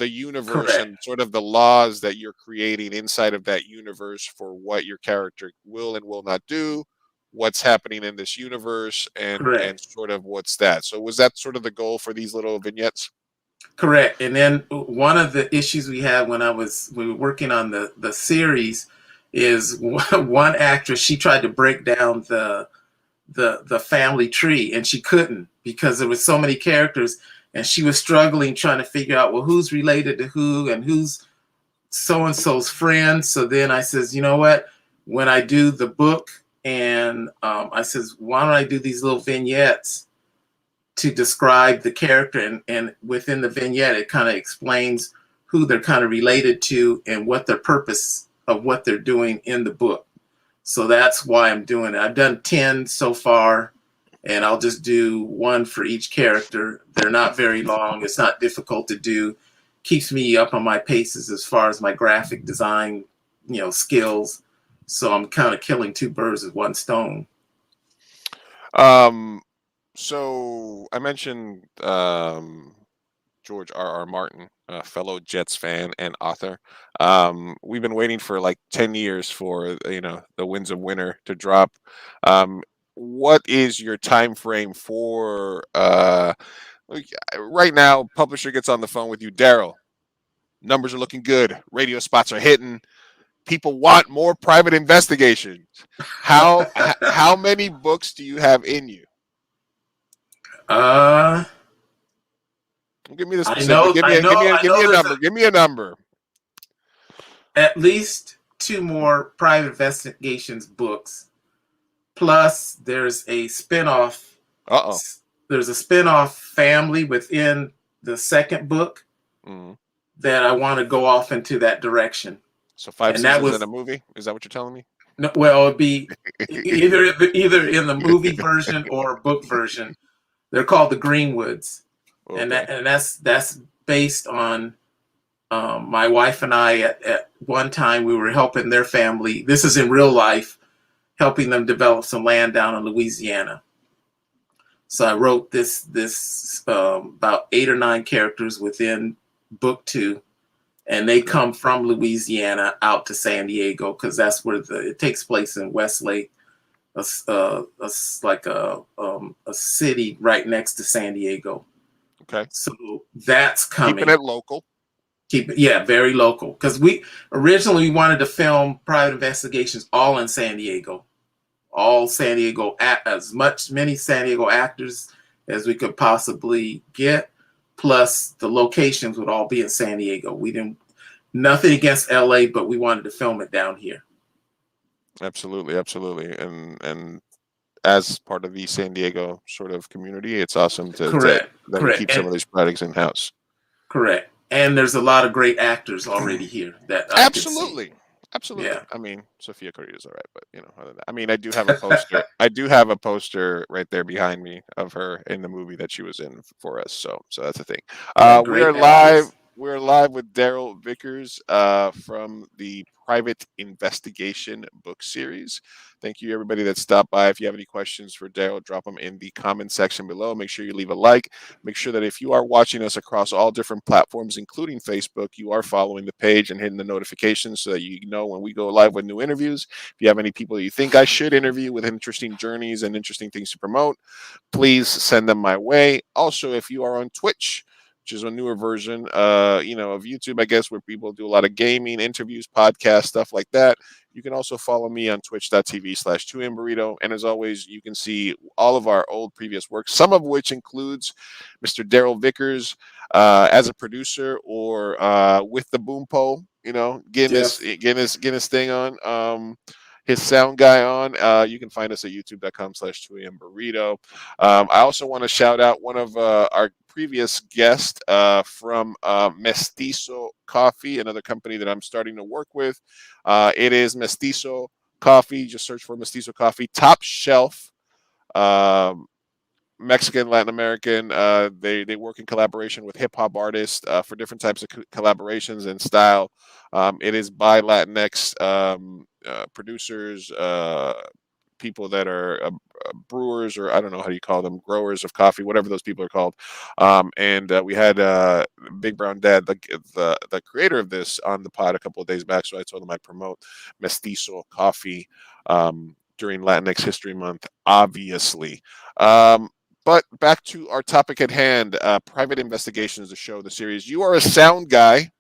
universe correct, and sort of the laws that you're creating inside of that universe for what your character will and will not do, what's happening in this universe, and correct. sort of what's that. So was that sort of the goal for these little vignettes? Correct. And then one of the issues we had when we were working on the series is one actress, she tried to break down the family tree, and she couldn't because there was so many characters, and she was struggling trying to figure out, well, who's related to who and who's so and so's friend. So then I says, you know what? When I do the book, and I says, why don't I do these little vignettes to describe the character, and within the vignette it kind of explains who they're kind of related to and what their purpose of what they're doing in the book. So that's why I'm doing it. I've done 10 so far, and I'll just do one for each character. They're not very long. It's not difficult to do. Keeps me up on my paces as far as my graphic design, skills. So I'm kind of killing two birds with one stone. Um, so I mentioned George R. R. Martin, a fellow Jets fan and author. We've been waiting for like 10 years for the Winds of Winter to drop. Um, what is your time frame for like, right now? Publisher gets on the phone with you, Daryl. Numbers are looking good. Radio spots are hitting. People want more private investigations. How many books do you have in you? Uh, Give me the I specific. know, Give me I a know, give me a I give me know. a There's number. Give me a number. at least 2 more private investigations books. Plus, there's a spinoff. Uh-oh. There's a spinoff family within the second book Mm. that I want to go off into that direction. So 5 And that seasons was in a movie? Is that what you're telling me? no, well, it'd be either in the movie version or book version. They're called the Greenwoods, and Okay. that's based on my wife and I at one time we were helping their family. This is in real life, helping them develop some land down in Louisiana. So I wrote this about 8 or 9 characters within book 2, and they come from Louisiana out to San Diego because that's where it takes place in Westlake, like a city right next to San Diego. Okay. So that's coming. Keeping it local. Very local. Because we originally wanted to film private investigations all in San Diego. All San Diego, many San Diego actors as we could possibly get. Plus the locations would all be in San Diego. We didn't, nothing against LA, but we wanted to film it down here. Absolutely, absolutely. And as part of the San Diego sort of community, it's awesome to keep some of these projects in house. Correct. And there's a lot of great actors already here that Absolutely. Yeah. I mean, Sofia Carita's all right, but other than that, I mean, I do have a poster. I do have a poster right there behind me of her in the movie that she was in for us. So that's the thing. We are live. We're live with Daryl Vickers from the Private Investigation book series. Thank you, everybody that stopped by. If you have any questions for Daryl, drop them in the comment section below. Make sure you leave a like. Make sure that if you are watching us across all different platforms, including Facebook, you are following the page and hitting the notifications so that you know when we go live with new interviews. If you have any people that you think I should interview with interesting journeys and interesting things to promote, please send them my way. Also, if you are on Twitch, which is a newer version, of YouTube, I guess, where people do a lot of gaming, interviews, podcasts, stuff like that. You can also follow me on twitch.tv/2mburrito. And as always, you can see all of our old previous work, some of which includes Mr. Daryl Vickers as a producer or with the boom pole, getting his thing on. His sound guy on. You can find us at youtube.com/2amburrito. I also want to shout out one of our previous guest from Mestizo Coffee, another company that I'm starting to work with. It is Mestizo Coffee. Just search for Mestizo Coffee. Top shelf. Mexican, Latin American. They work in collaboration with hip hop artists for different types of collaborations and style. It is by Latinx producers, people that are brewers, or I don't know how you call them, growers of coffee, whatever those people are called. And we had Big Brown Dad, the creator of this, on the pod a couple of days back. So I told him I'd promote Mestizo Coffee during Latinx History Month, obviously. But back to our topic at hand, Private Investigations, the show, the series. You are a sound guy.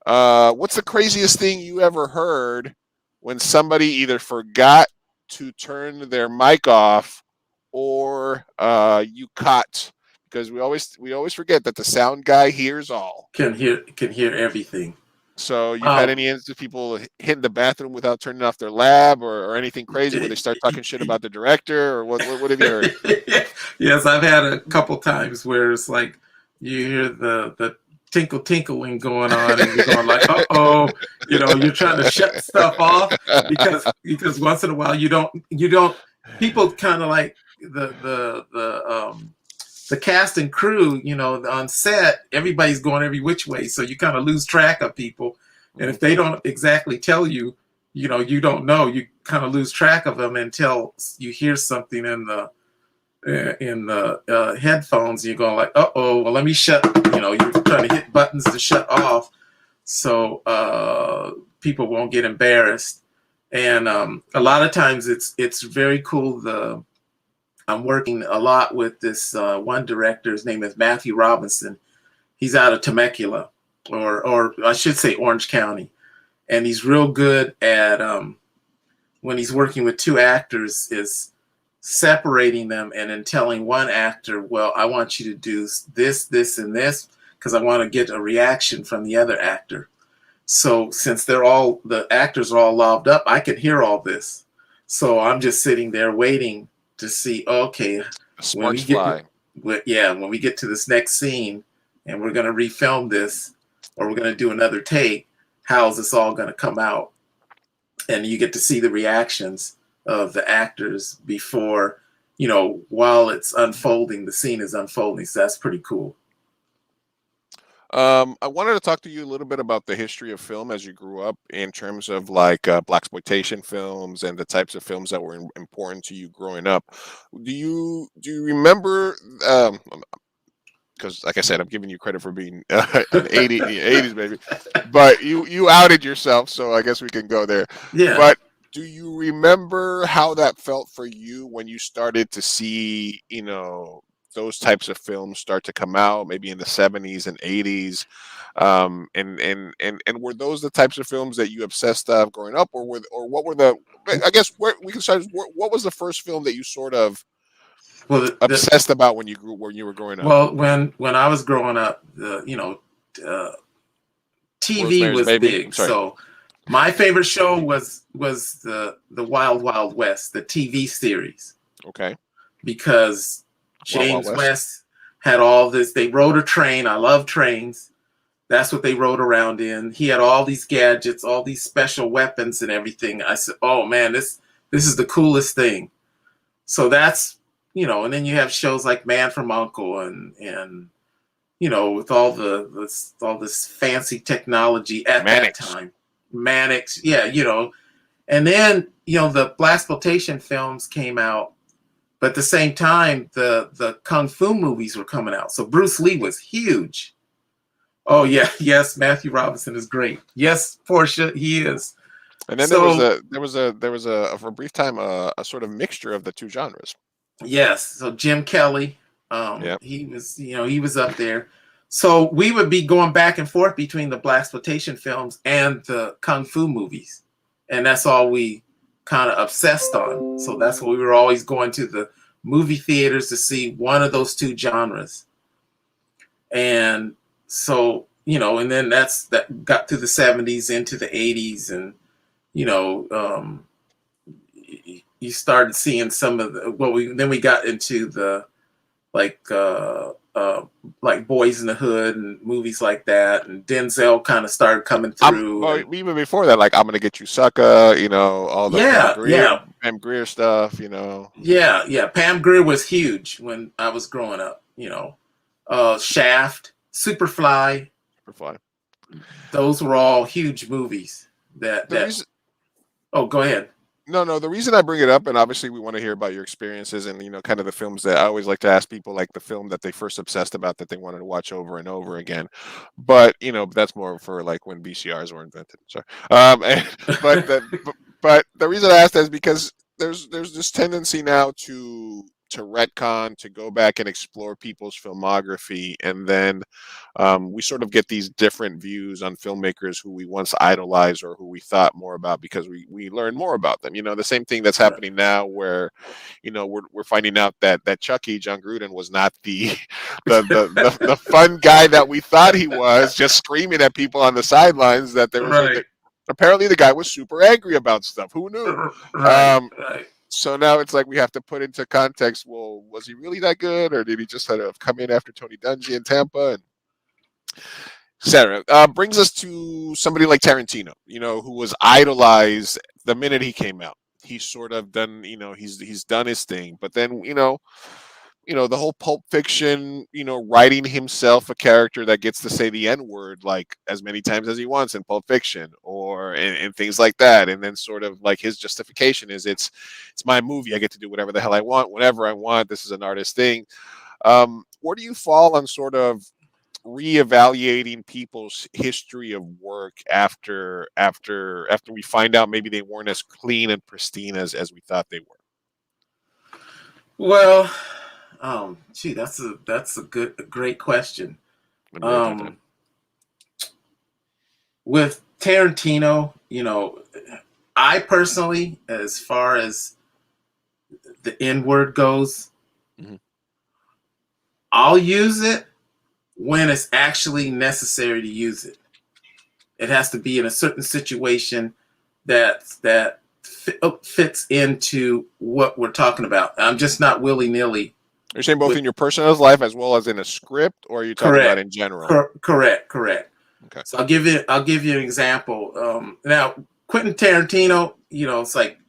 What's the craziest thing you ever heard when somebody either forgot to turn their mic off or you caught? Because we always forget that the sound guy hears all. Can hear everything. So you've had any instances of people hitting the bathroom without turning off their lab or anything crazy where they start talking shit about the director, or what have you heard? Yes, I've had a couple times where it's like you hear the tinkling going on and you're going like, uh-oh, you're trying to shut stuff off because once in a while you don't people kind of like the cast and crew, on set, everybody's going every which way. So you kind of lose track of people. And if they don't exactly tell you, you don't know, you kind of lose track of them until you hear something in the headphones. And you're going like, uh-oh, well, let me shut, you're trying to hit buttons to shut off. So people won't get embarrassed. And a lot of times it's very cool. I'm working a lot with this one director. His name is Matthew Robinson. He's out of Temecula. or I should say Orange County, and he's real good at when he's working with two actors is separating them and then telling one actor, well, I want you to do this, this, and this because I want to get a reaction from the other actor. So since the actors are all lobbed up, I can hear all this. So I'm just sitting there waiting to see, okay, when we Sparks get, fly. when we get to this next scene and we're going to refilm this or we're going to do another take, how's this all going to come out? And you get to see the reactions of the actors before, while it's unfolding, the scene is unfolding. So that's pretty cool. I wanted to talk to you a little bit about the history of film as you grew up in terms of like blaxploitation films and the types of films that were important to you growing up. Do you remember? Because like I said, I'm giving you credit for being an 80s baby, but you outed yourself, so I guess we can go there. Yeah. But do you remember how that felt for you when you started to see, those types of films start to come out, maybe in the 70s and 80s? And were those the types of films that you obsessed of growing up, or what were the? I guess where we can start. What was the first film that you sort of Well, obsessed about when you were growing up? well, when I was growing up, uh, TV Rosemary's was Baby. I'm big. sorry. So my favorite show was the Wild Wild West, the TV series, Okay. because Wild Wild James West. West had all this. They rode a train. I love trains. That's what they rode around in. He had all these gadgets, all these special weapons and everything. I said, "Oh man, this is the coolest thing." So that's, and then you have shows like Man from Uncle and with all this fancy technology at Mannix. that time. Mannix, yeah, and then the blaxploitation films came out, but at the same time the kung fu movies were coming out. So Bruce Lee was huge. Oh yeah, yes, Matthew Robinson is great. Yes, Portia, he is. And then So there was a for a brief time a sort of mixture of the two genres. yes, so Jim Kelly, Yeah. he was, he was up there. So we would be going back and forth between the blaxploitation films and the kung fu movies, and that's all we kind of obsessed on. So that's what we were always going to the movie theaters to see one of those two genres. And so and then that got to the 70s into the 80s, and you know, um, you started seeing some of the then we got into the like like Boys in the Hood and movies like that, and Denzel kind of started coming through. Well, And even before that, like I'm gonna get you, sucker. All the yeah, Pam Grier stuff. yeah. Pam Grier was huge when I was growing up. Shaft, Superfly, Super fun. those were all huge movies. The reason, Oh, go ahead. no, the reason I bring it up, and obviously we want to hear about your experiences and kind of the films that I always like to ask people, like the film that they first obsessed about that they wanted to watch over and over again. But that's more for like when VCRs were invented. Sorry, but but the reason I asked that is because there's this tendency now to retcon, to go back and explore people's filmography, and then we sort of get these different views on filmmakers who we once idolized or who we thought more about because we learn more about them. The same thing that's Right. happening now, where we're finding out that Chucky, John Gruden, was not the the fun guy that we thought he was, just screaming at people on the sidelines. That there was Right. apparently the guy was super angry about stuff. Who knew? Right. So now it's like we have to put into context. Well, was he really that good, or did he just sort of come in after Tony Dungy in Tampa, and etc. Brings us to somebody like Tarantino, who was idolized the minute he came out. He's sort of done, he's done his thing, but then the whole Pulp Fiction, writing himself a character that gets to say the N word like as many times as he wants in Pulp Fiction, or and things like that, and then sort of like his justification is it's my movie, I get to do whatever the hell I want, whenever I want. This is an artist thing. Where do you fall on sort of reevaluating people's history of work after we find out maybe they weren't as clean and pristine as we thought they were? Well, gee, that's a great question. Let me write that down. with Tarantino, I personally, as far as the N word goes, Mhm. I'll use it when it's actually necessary to use it. It has to be in a certain situation that fits into what we're talking about. I'm just not willy nilly You're saying both with in your personal life as well as in a script, or are you talking about correct, in general? correct. Okay. So I'll give you an example. Now Quentin Tarantino, it's like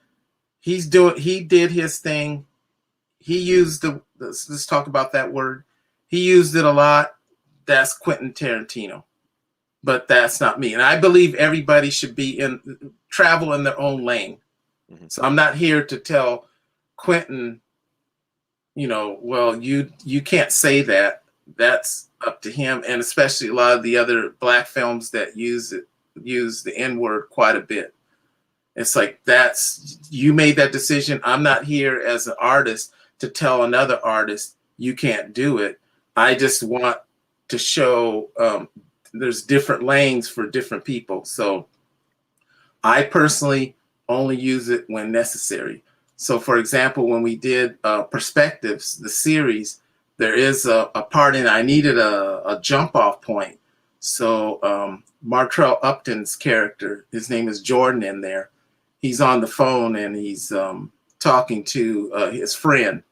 he did his thing. He used let's talk about that word. He used it a lot. That's Quentin Tarantino, but that's not me. And I believe everybody should travel in their own lane. Mhm. So I'm not here to tell Quentin, well, you can't say that. That's up to him, and especially a lot of the other black films that use the N word quite a bit. It's like you made that decision. I'm not here as an artist to tell another artist you can't do it. I just want to show there's different lanes for different people. So I personally only use it when necessary. So, for example, when we did Perspectives, the series, there is a part in I needed a jump off point. So, Martrell Upton's character, his name is Jordan in there. He's on the phone and he's talking to his friend,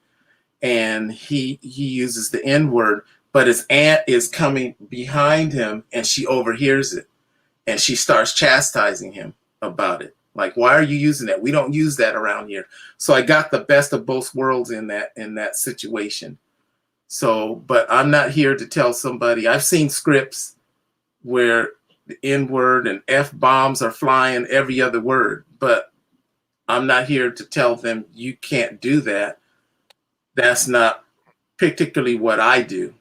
and he uses the N word, but his aunt is coming behind him and she overhears it and she starts chastising him about it. Like, why are you using that? We don't use that around here. So I got the best of both worlds in that situation. So, but I'm not here to tell somebody. I've seen scripts where the N word and F bombs are flying every other word, but I'm not here to tell them you can't do that. That's not particularly what I do.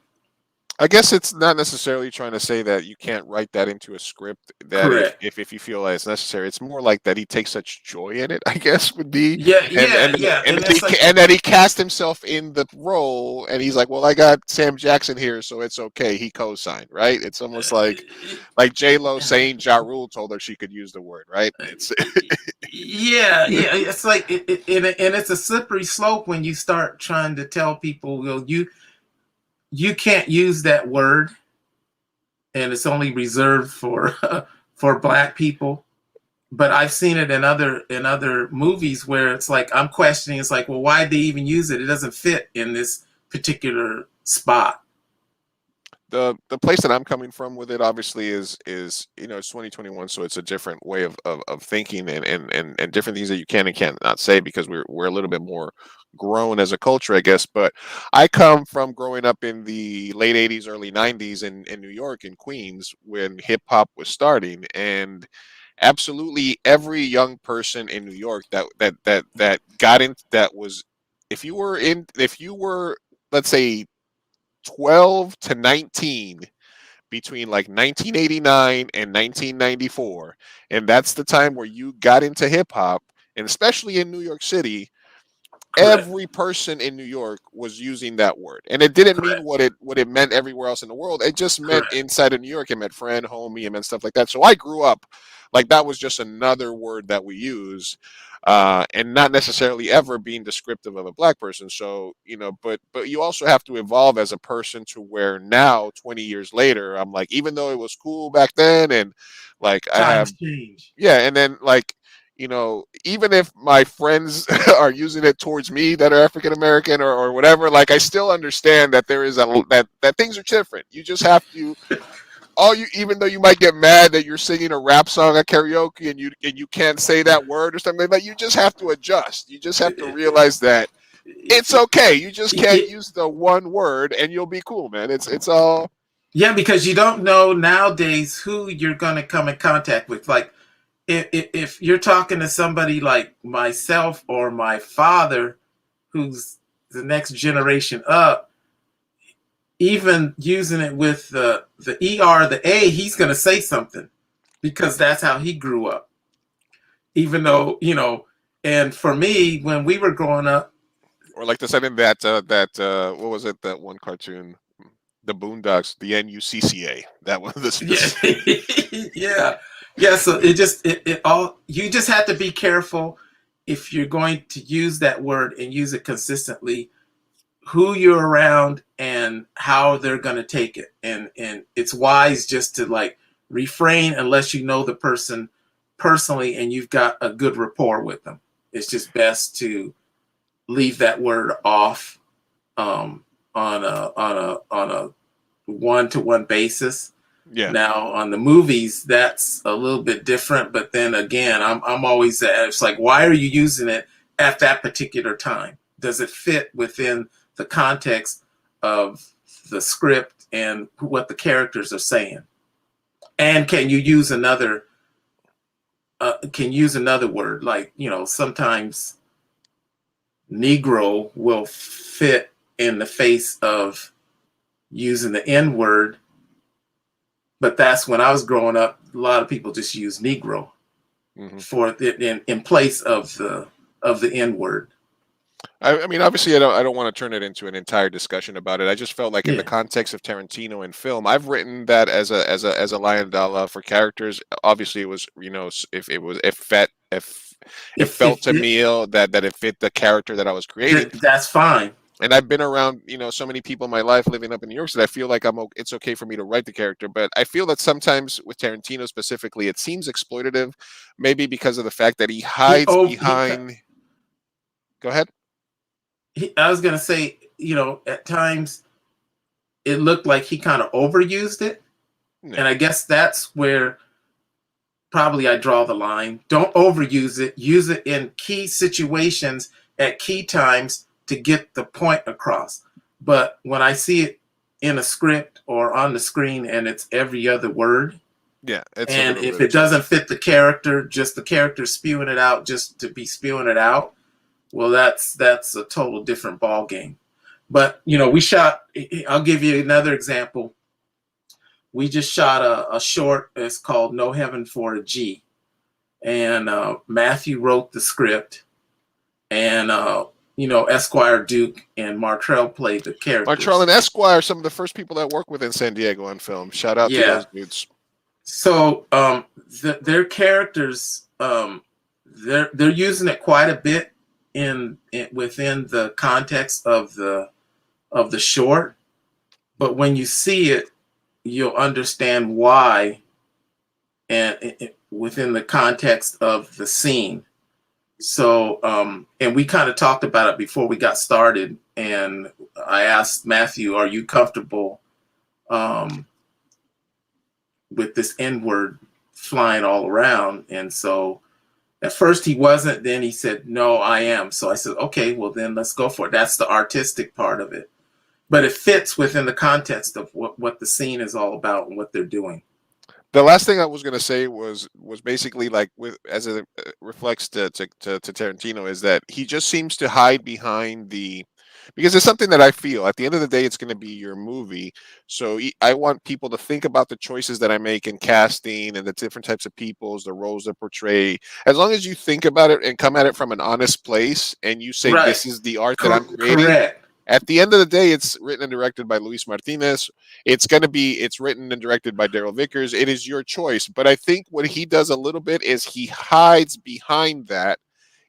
I guess it's not necessarily trying to say that you can't write that into a script, that Correct. if you feel that it's necessary. It's more like that he takes such joy in it, I guess would be, Yeah, and yeah, yeah. And that it's like, and that he cast himself in the role, and he's like, well, I got Sam Jackson here, so it's okay. He co-signed, right? It's almost like J Lo saying Ja Rule told her she could use the word, right? It's yeah. It's like and it's a slippery slope when you start trying to tell people, well, you can't use that word, and it's only reserved for for black people. But I've seen it in other movies where it's like I'm questioning. It's like, well, why did they even use it? It doesn't fit in this particular spot. the place that I'm coming from with it obviously is it's 2021, so it's a different way of thinking, and different things that you can and can't not say, because we're a little bit more grown as a culture, I guess. But I come from growing up in the late 80s, early 90s in New York, in Queens, when hip hop was starting, and absolutely every young person in New York that got in, that was, if you were, let's say, 12 to 19, between like 1989 and 1994, and that's the time where you got into hip hop, and especially in New York City, Correct. every person in New York was using that word, and it didn't mean Correct. what it meant everywhere else in the world. It just meant Correct. inside of New York. It meant friend, homie, it meant stuff like that. So I grew up like that was just another word that we use, and not necessarily ever being descriptive of a black person. So but you also have to evolve as a person to where now, 20 years later, I'm like, even though it was cool back then, and like I have, Times change. yeah, and then like, even if my friends are using it towards me that are African American, or whatever, like I still understand that there is that things are different. You just have to, even though you might get mad that you're singing a rap song at karaoke and you can't say that word or something, but you just have to adjust. You just have to realize that it's okay. You just can't It- use the one word and you'll be cool, man. It's all. yeah, because you don't know nowadays who you're going to come in contact with. Like, if you're talking to somebody like myself or my father, who's the next generation up, even using it with the er, the a, he's going to say something because that's how he grew up. Even though, and for me, when we were growing up, Or like the setting what was it, that one cartoon, the Boondocks, the NUCCA, that one, yeah, this yeah. Yeah, so it all, you just have to be careful if you're going to use that word and use it consistently, who you're around and how they're going to take it. And it's wise just to like refrain unless you know the person personally and you've got a good rapport with them. It's just best to leave that word off, on a one-to-one basis. Yeah. Now on the movies, that's a little bit different. But then again, I'm always it's like, why are you using it at that particular time? Does it fit within the context of the script and what the characters are saying? And can you use another? Can use another word, like, sometimes Negro will fit in the face of using the N word. But that's when I was growing up, a lot of people just use Negro for it in place of the N word. I mean, obviously, I don't want to turn it into an entire discussion about it. I just felt like in the Yeah. context of Tarantino and film, I've written that as a lion dollar for characters. Obviously, it was, if it was, if it felt to me that it fit the character that I was creating. That's fine. And I've been around, so many people in my life living up in New York City. I feel like it's okay for me to write the character, but I feel that sometimes with Tarantino specifically, it seems exploitative, maybe because of the fact that he hides behind. Go ahead. I was gonna say, at times it looked like he kind of overused it, and I guess that's where probably I draw the line. Don't overuse it. Use it in key situations at key times to get the point across. But when I see it in a script or on the screen and it's every other word, yeah, and if it doesn't fit the character, just the character spewing it out just to be spewing it out, well, that's a total different ball game. But we shot. I'll give you another example. We just shot a short. It's called No Heaven for a G, and Matthew wrote the script, and Esquire Duke and Martrell played the characters. Martrell and Esquire, some of the first people that work with in San Diego on film. Shout out to those dudes. So their characters, they're using it quite a bit within the context of the short, but when you see it, you'll understand why, and within the context of the scene. So, and we kind of talked about it before we got started, and I asked Matthew, "Are you comfortable with this N-word flying all around?" And so at first he wasn't, then he said, "No, I am." So I said, "Okay, well then let's go for it." That's the artistic part of it. But it fits within the context of what the scene is all about and what they're doing. The last thing I was going to say was basically like, as it reflects to Tarantino, is that he just seems to hide behind because it's something that I feel at the end of the day, it's going to be your movie. So I want people to think about the choices that I make in casting and the different types of peoples, the roles that portray. As long as you think about it and come at it from an honest place and you say, this is the art that I'm creating. Correct. At the end of the day, it's written and directed by Luis Martinez. It's written and directed by Daryl Vickers. It is your choice. But I think what he does a little bit is he hides behind that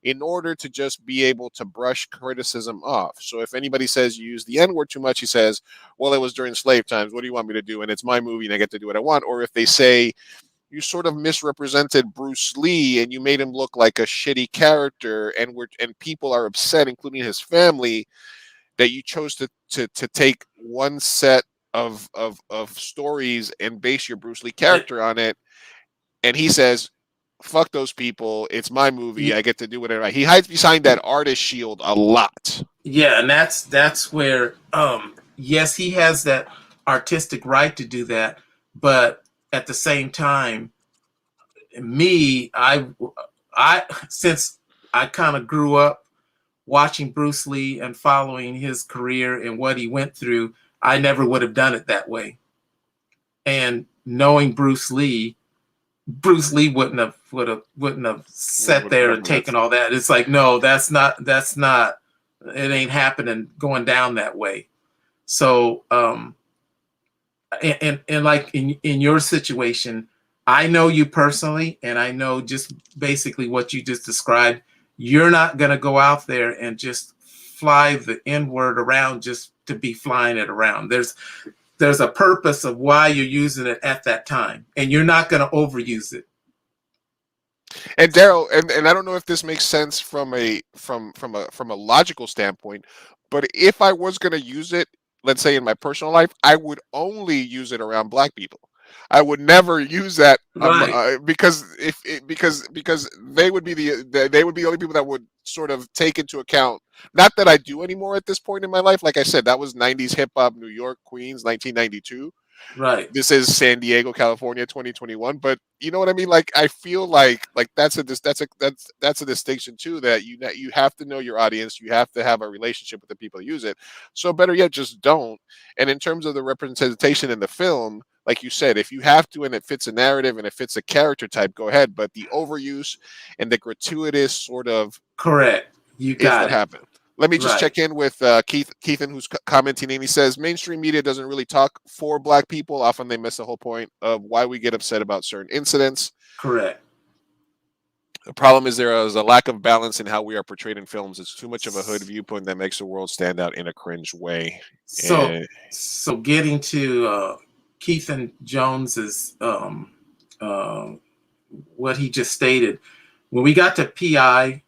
in order to just be able to brush criticism off. So if anybody says you use the N-word too much, he says, well, it was during slave times. What do you want me to do? And it's my movie and I get to do what I want. Or if they say, you sort of misrepresented Bruce Lee and you made him look like a shitty character, and people are upset, including his family, that you chose to take one set of stories and base your Bruce Lee character on it. And he says, fuck those people. It's my movie. I get to do whatever. He hides behind that artist shield a lot. Yeah, and that's where, yes, he has that artistic right to do that. But at the same time, I since I kind of grew up watching Bruce Lee and following his career and what he went through, I never would have done it that way. And knowing Bruce Lee wouldn't have sat there and taken all that. It's like, no, that's not, it ain't happening going down that way. So, and like in your situation, I know you personally, and I know just basically what you just described. You're not going to go out there and just fly the N word around just to be flying it around. There's a purpose of why you're using it at that time, and you're not going to overuse it. And Daryl, and I don't know if this makes sense from a logical standpoint, but if I was going to use it, let's say in my personal life, I would only use it around black people. I would never use that Right. because because they would be they would be the only people that would sort of take into account. Not that I do anymore at this point in my life. Like I said, that was '90s hip hop, New York, Queens, 1992. Right. This is San Diego, California, 2021. But you know what I mean? Like I feel like that's a distinction too, that you have to know your audience. You have to have a relationship with the people who use it. So better yet, just don't. And in terms of the representation in the film, like you said, if you have to and it fits a narrative and it fits a character type, go ahead. But the overuse and the gratuitous sort of Correct. You is what got it. happened. Let me just Right. check in with Keithan, who's commenting, and he says mainstream media doesn't really talk for black people. Often they miss the whole point of why we get upset about certain incidents. Correct. The problem is there is a lack of balance in how we are portrayed in films. It's too much of a hood viewpoint that makes the world stand out in a cringe way. So, And so getting to Keithan Jones's what he just stated, when we got to PI,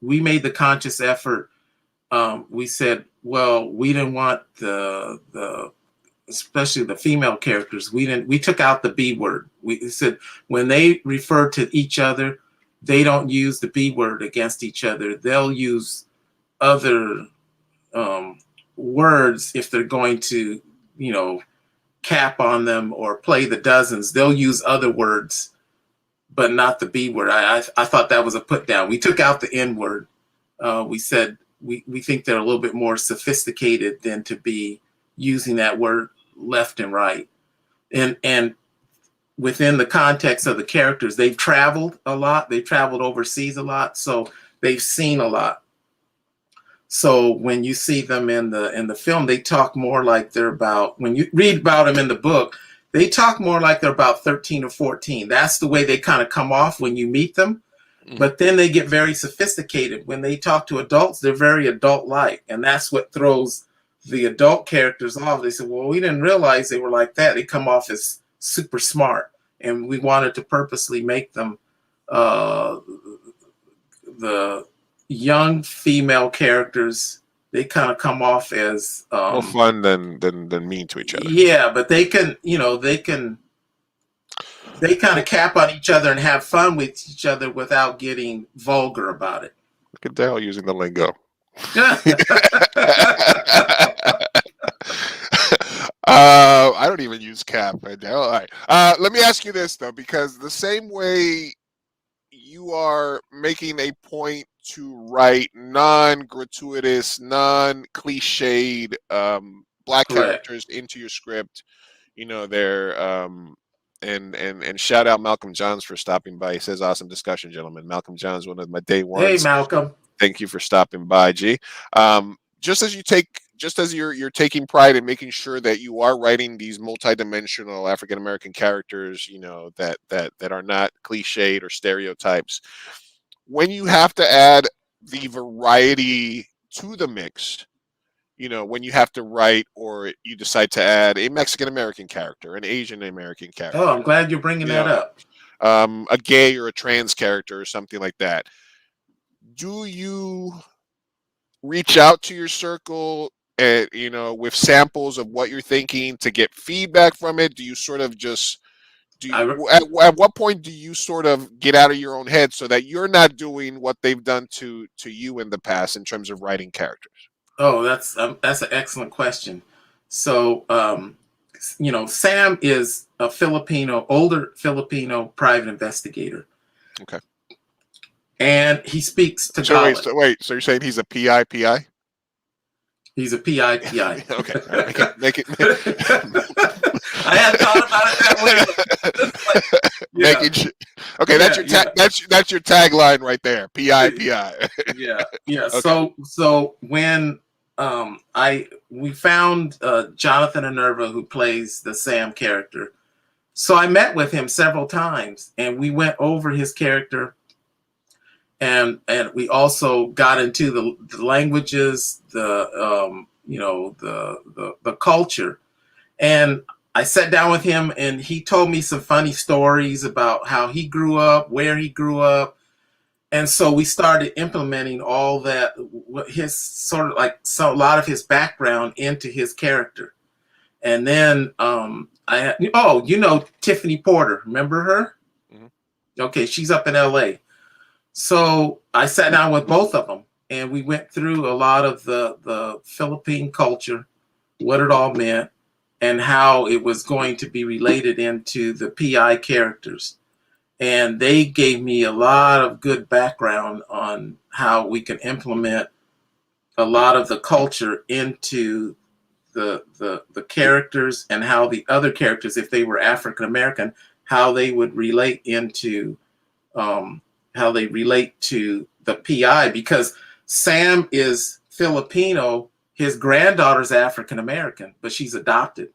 we made the conscious effort. We said, well, we didn't want the especially the female characters. We took out the B word. We said when they refer to each other, they don't use the B word against each other. They'll use other words if they're going to, cap on them or play the dozens. They'll use other words, but not the B word. I thought that was a put down. We took out the N word. We said we think they're a little bit more sophisticated than to be using that word left and right. And within the context of the characters, they've traveled a lot. They've traveled overseas a lot, so they've seen a lot. So when you see them in the film, they talk more like they're about, when you read about them in the book, they talk more like they're about 13 or 14. That's the way they kind of come off when you meet them. But then they get very sophisticated. When they talk to adults, they're very adult-like. And that's what throws the adult characters off. They say, well, we didn't realize they were like that. They come off as super smart. And we wanted to purposely make them the young female characters. They kind of come off as more fun than mean to each other. Yeah, but they can they kind of cap on each other and have fun with each other without getting vulgar about it. Look at Daryl using the lingo. I don't even use cap. Daryl. All right. Let me ask you this though, because the same way you are making a point to write non-gratuitous, non-cliched black Correct. characters into your script, they're and shout out Malcolm Johns for stopping by. He says, awesome discussion, gentlemen. Malcolm Johns, one of my day ones. Hey, Malcolm. Thank you for stopping by, G. Just as you're taking pride in making sure that you are writing these multidimensional African American characters, that are not cliched or stereotypes. When you have to add the variety to the mix, when you have to write or you decide to add a Mexican American character, an Asian American character. Oh, I'm glad you're bringing that up. A gay or a trans character or something like that. Do you reach out to your circle and, with samples of what you're thinking to get feedback from it? Do you sort of just at what point do you sort of get out of your own head so that you're not doing what they've done to you in the past in terms of writing characters? Oh, that's an excellent question. So, Sam is a older Filipino private investigator. Okay. And he speaks Tagalog. So you're saying he's a PI? He's a PI. Okay. Make it. I hadn't thought about it that way. Making sure. Okay, that's your tagline right there. PI. Yeah. Okay. So when we found Jonathan Minerva, who plays the Sam character. So I met with him several times, and we went over his character, and we also got into the languages, the culture. And I sat down with him, and he told me some funny stories about how he grew up, where he grew up. And so we started implementing all that, his sort of like, so a lot of his background into his character. And then Tiffany Porter, remember her? Mhm. Okay, she's up in LA. So I sat down with both of them, and we went through a lot of the Philippine culture, what it all meant, and how it was going to be related into the PI characters. And they gave me a lot of good background on how we can implement a lot of the culture into the characters, and how the other characters, if they were African American, how they would relate into how they relate to the PI, because Sam is Filipino, his granddaughter's African American, but she's adopted,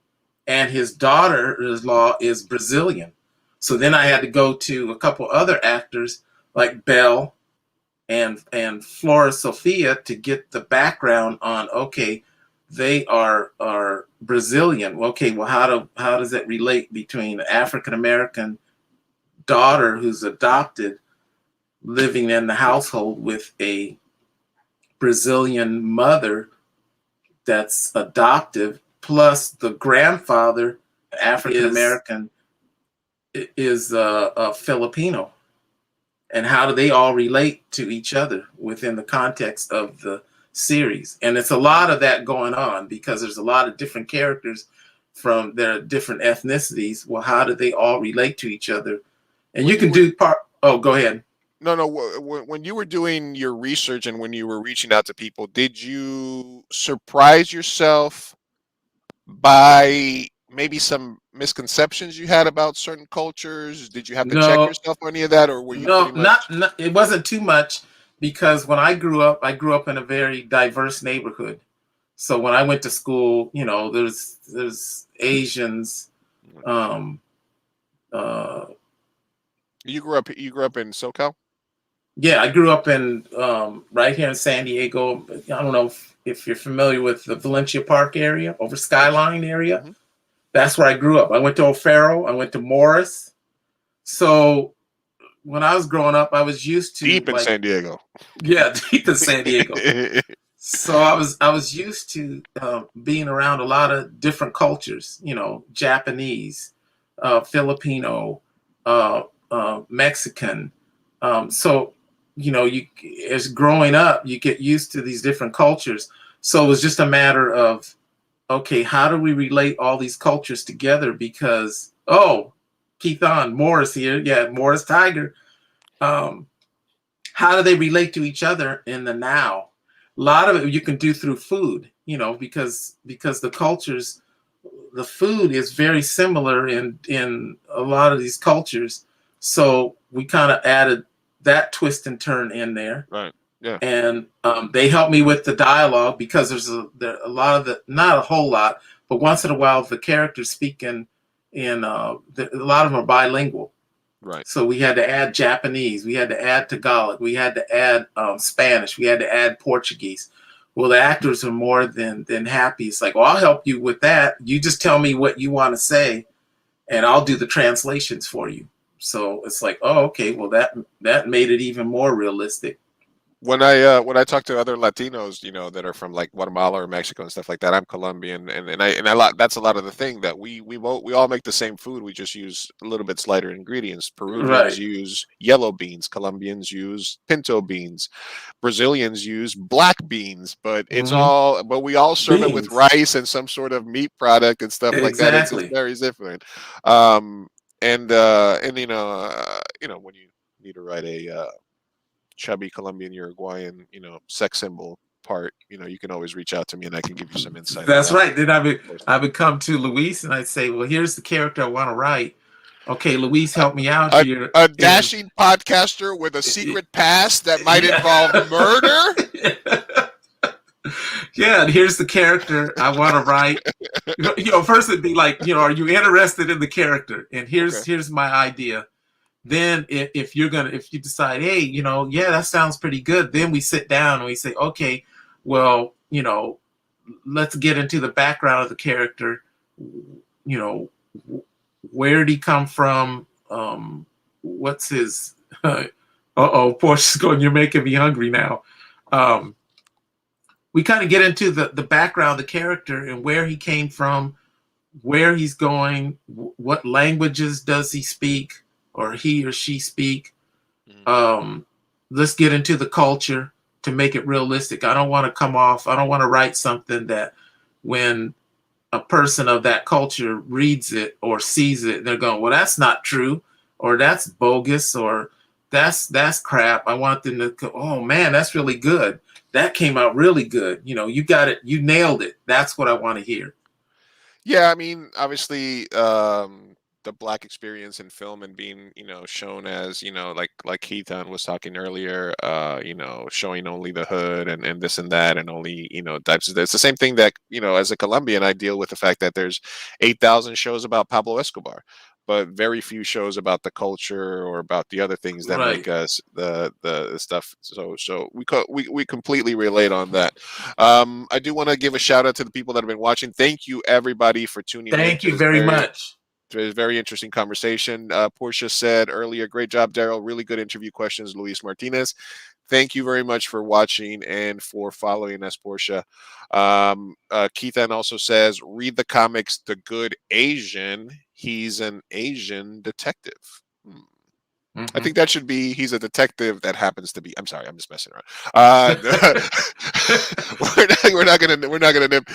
and his daughter-in-law is Brazilian. So then I had to go to a couple other actors like Belle and Flora Sophia to get the background on, okay, they are Brazilian. Okay, well, how does it relate between an African American daughter who's adopted living in the household with a Brazilian mother that's adoptive, plus the grandfather, African American, is a Filipino, and how do they all relate to each other within the context of the series? And it's a lot of that going on, because there's a lot of different characters from their different ethnicities. Well, how do they all relate to each other? And you can do part. Oh, go ahead. No. When you were doing your research and when you were reaching out to people, did you surprise yourself by maybe some misconceptions you had about certain cultures? Did you have to check No, yourself on any of that, or were you no, pretty much? not. It wasn't too much, because when I grew up in a very diverse neighborhood. So when I went to school, there's Asians. Um, uh, You grew up in SoCal? yeah, I grew up in right here in San Diego. I don't know if you're familiar with the Valencia Park area, over Skyline area. Mhm. That's where I grew up. I went to O'Farrell. I went to Morris. So when I was growing up, I was used to, Deep in like, San Diego. yeah, deep in San Diego. So I was used to being around a lot of different cultures. Japanese, Filipino, Mexican. So you, as growing up, you get used to these different cultures. So it was just a matter of, okay, how do we relate all these cultures together? Because, Keith Morris here, yeah, Morris Tiger. How do they relate to each other in the now? A lot of it you can do through food, because the cultures, the food is very similar in a lot of these cultures. So we kind of added that twist and turn in there. Right. Yeah. And they helped me with the dialogue, because there's a lot of not a whole lot, but once in a while the characters speak in a lot of them are bilingual. Right. So we had to add Japanese, we had to add Tagalog, we had to add Spanish, we had to add Portuguese. Well, the actors are more than happy. It's like, well, I'll help you with that. You just tell me what you want to say, and I'll do the translations for you. So it's like, oh, okay, well, that made it even more realistic. When I talk to other Latinos, that are from like Guatemala or Mexico and stuff like that, I'm Colombian, that's a lot of the thing that we all make the same food. We just use a little bit lighter ingredients. Peruvians Right. use yellow beans, Colombians use pinto beans, Brazilians use black beans, but we all serve it with Beans. rice and some sort of meat product and stuff like that. It's Exactly. very different. And when you need to write a chubby Colombian Uruguayan, sex symbol part, you can always reach out to me and I can give you some insight. That's on that. right. Then I would come to Luis and I'd say, well, here's the character I want to write. Okay, Luis, help me out here. A dashing podcaster with a secret past that might involve murder. Yeah, and here's the character I want to write. First it'd be like, are you interested in the character? And Okay. here's my idea. Then if you decide, hey, yeah, that sounds pretty good, then we sit down and we say, okay, well, let's get into the background of the character. Where did he come from? What's his Portia's going, you're making me hungry now. We kind of get into the background of the character and where he came from, where he's going, what languages does he speak or he or she speak. Let's get into the culture to make it realistic. I don't want to write something that when a person of that culture reads it or sees it, they're going, well, that's not true, or that's bogus, or that's crap. I want them to go, oh man, that's really good. That came out really good. You got it. You nailed it. That's what I want to hear. Yeah, I mean, obviously, the black experience in film and being, shown as, like Keaton was talking earlier, showing only the hood and this and that, and only, types of. It's the same thing that, as a Colombian, I deal with the fact that there's 8,000 shows about Pablo Escobar, but very few shows about the culture or about the other things that Right. make us the stuff. So we completely relate on that. I do want to give a shout out to the people that have been watching. Thank you everybody for tuning in Thank to you this very much. very interesting conversation. Portia said earlier, great job, Daryl. Really good interview questions, Luis Martinez. Thank you very much for watching and for following us, Portia. Keithan also says, read the comics The Good Asian. He's an Asian detective. I think that should be, he's a detective that happens to be, I'm sorry, I'm just messing around. We're not gonna nip.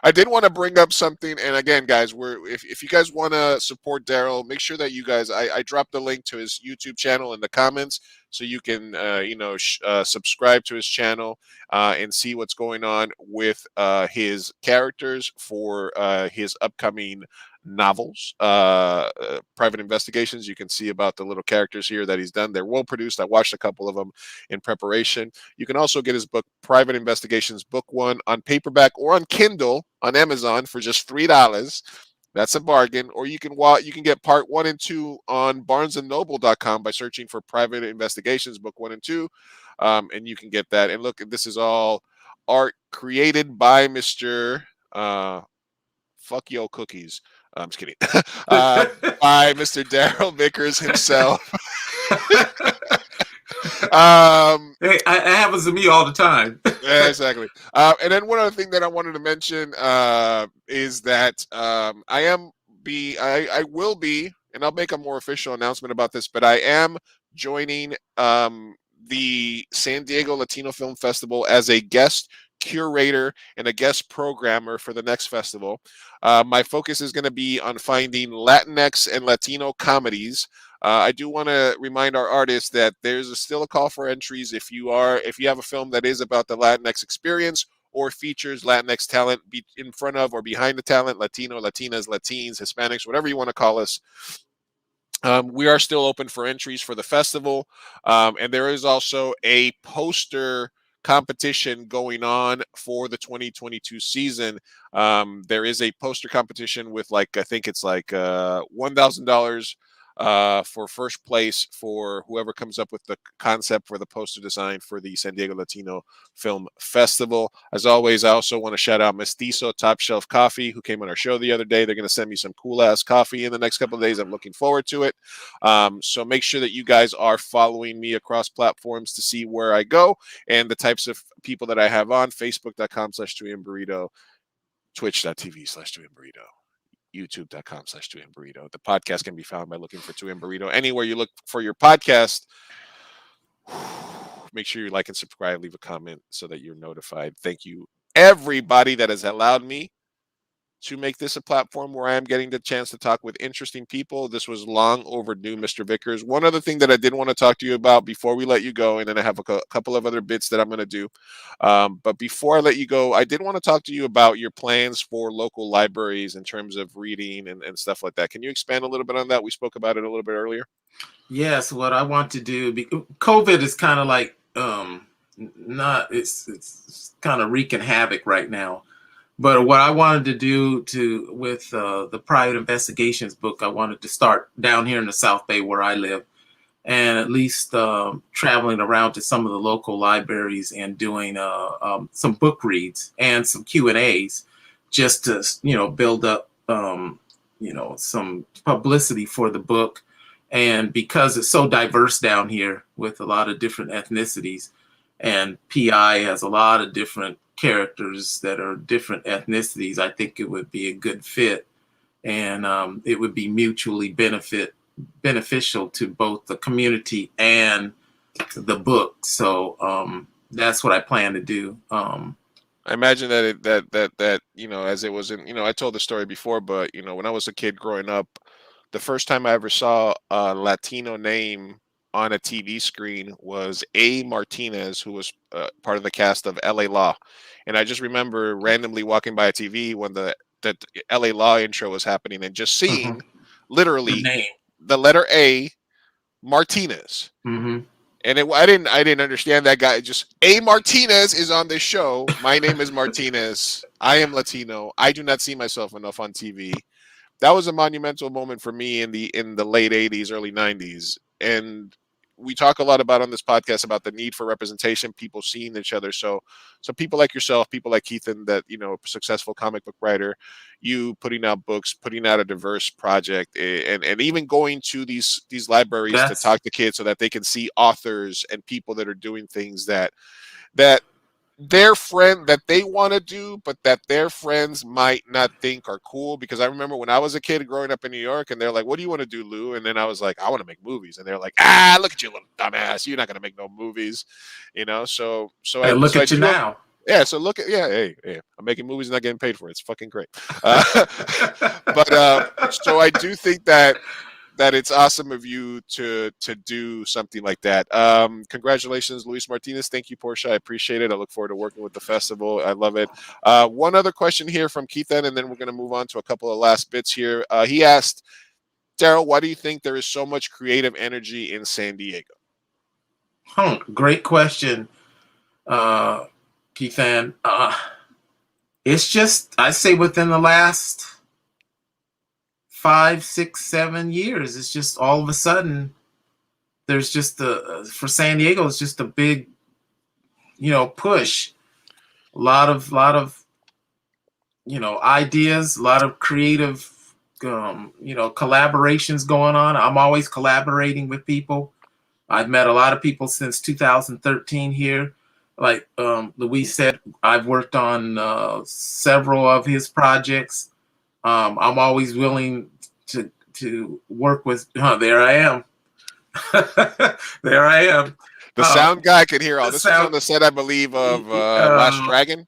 I did want to bring up something, and again, guys, if you guys want to support Daryl, make sure that you guys, I dropped the link to his YouTube channel in the comments, so you can subscribe to his channel and see what's going on with his characters for his upcoming novels, private investigations. You can see about the little characters here that he's done. They're well produced. I watched a couple of them in preparation. You can also get his book Private Investigations Book 1 on paperback or on Kindle on Amazon for just $3. That's a bargain. Or you can get part 1 and 2 on barnesandnoble.com by searching for Private Investigations Book 1 and 2, and you can get that. And look, this is all art created by Mr. Fuck Yo Cookies. I'm just kidding. By Mr. Daryl Vickers himself. Hey, it happens to me all the time. Yeah, exactly. And then one other thing that I wanted to mention is that I will be, and I'll make a more official announcement about this, but I am joining the San Diego Latino Film Festival as a guest curator and a guest programmer for the next festival. My focus is going to be on finding Latinx and Latino comedies. I do want to remind our artists that there's still a call for entries if you have a film that is about the Latinx experience or features Latinx talent in front of or behind the talent, Latino, Latinas, Latins, Hispanics, whatever you want to call us. We are still open for entries for the festival, and there is also a poster competition going on for the 2022 season. There is a poster competition with I think it's $1,000 for first place for whoever comes up with the concept for the poster design for the San Diego Latino Film Festival. As always, I also want to shout out Mestizo Top Shelf Coffee, who came on our show the other day. They're going to send me some cool ass coffee in the next couple of days. I'm looking forward to it. So make sure that you guys are following me across platforms to see where I go and the types of people that I have on: Facebook.com/2amburrito, Twitch.tv/2amburrito, YouTube.com/2amburrito. The podcast can be found by looking for 2M Burrito. Anywhere you look for your podcast, make sure you like and subscribe, leave a comment so that you're notified. Thank you, everybody that has allowed me to make this a platform where I am getting the chance to talk with interesting people. This was long overdue, Mr. Vickers. One other thing that I did want to talk to you about before we let you go, and then I have a couple of other bits that I'm going to do. But before I let you go, I did want to talk to you about your plans for local libraries in terms of reading and stuff like that. Can you expand a little bit on that? We spoke about it a little bit earlier. Yes, what I want to do, COVID is kind of like not. It's kind of wreaking havoc right now. But what I wanted to do with the private investigations book, I wanted to start down here in the South Bay where I live, and at least traveling around to some of the local libraries and doing some book reads and some Q&As, just to build up some publicity for the book. And because it's so diverse down here with a lot of different ethnicities, and PI has a lot of different characters that are different ethnicities, I think it would be a good fit, and it would be mutually beneficial to both the community and the book. So that's what I plan to do. I imagine that as it was in, I told the story before, but when I was a kid growing up, the first time I ever saw a Latino name on a TV screen was A. Martinez, who was part of the cast of L.A. Law, and I just remember randomly walking by a TV when that L.A. Law intro was happening and just seeing The literally name. the letter A, Martinez. Mm-hmm. And I didn't understand that guy. Just A. Martinez is on this show. My name is Martinez. I am Latino. I do not see myself enough on TV. That was a monumental moment for me in the late 80s, early 90s. And we talk a lot about on this podcast about the need for representation, people seeing each other. So people like yourself, people like Keithan, that successful comic book writer, you putting out books, putting out a diverse project, and even going to these libraries to talk to kids so that they can see authors and people that are doing things that their friend that they want to do, but that their friends might not think are cool. Because I remember when I was a kid growing up in New York, and they're like, "What do you want to do, Lou?" And then I was like, "I want to make movies." And they're like, "Ah, look at you, little dumbass! You're not gonna make no movies," And look at you now. Yeah, so look at hey, I'm making movies and not getting paid for it. It's fucking great. So I do think that it's awesome of you to do something like that. Congratulations, Luis Martinez. Thank you, Portia. I appreciate it. I look forward to working with the festival. I love it. One other question here from Keithan, and then we're going to move on to a couple of last bits here. He asked, Daryl, why do you think there is so much creative energy in San Diego? Great question, Keithan. It's just, I say within the last 5, 6, 7 years, it's just all of a sudden there's just for San Diego, it's just a big, push. A lot of ideas, a lot of creative, collaborations going on. I'm always collaborating with people. I've met a lot of people since 2013 here. Like Luis said, I've worked on several of his projects. I'm always willing to work with. There I am. There I am. The sound guy can hear all this. Is on the set, I believe, of Last Dragon.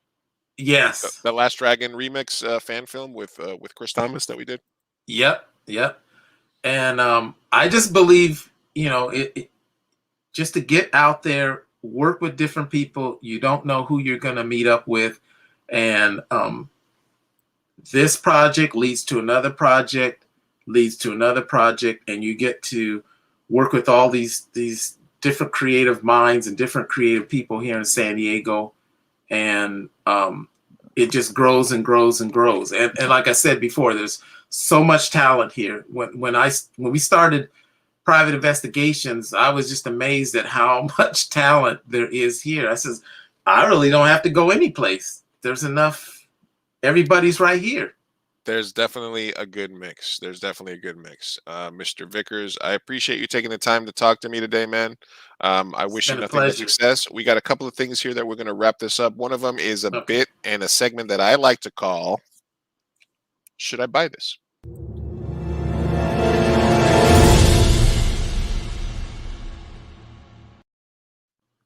Yes, the Last Dragon remix fan film with Chris Thomas that we did. Yep. And I just believe, it just to get out there, work with different people. You don't know who you're going to meet up with, and this project leads to another project, and you get to work with all these different creative minds and different creative people here in San Diego, and it just grows and grows and grows. And like I said before, there's so much talent here. When we started Private Investigations, I was just amazed at how much talent there is here. I says, I really don't have to go anyplace. There's enough. Everybody's right here. There's definitely a good mix. Mr. Vickers, I appreciate you taking the time to talk to me today, man. I wish you nothing but success. We got a couple of things here that we're going to wrap this up. One of them is a bit and a segment that I like to call, Should I Buy This?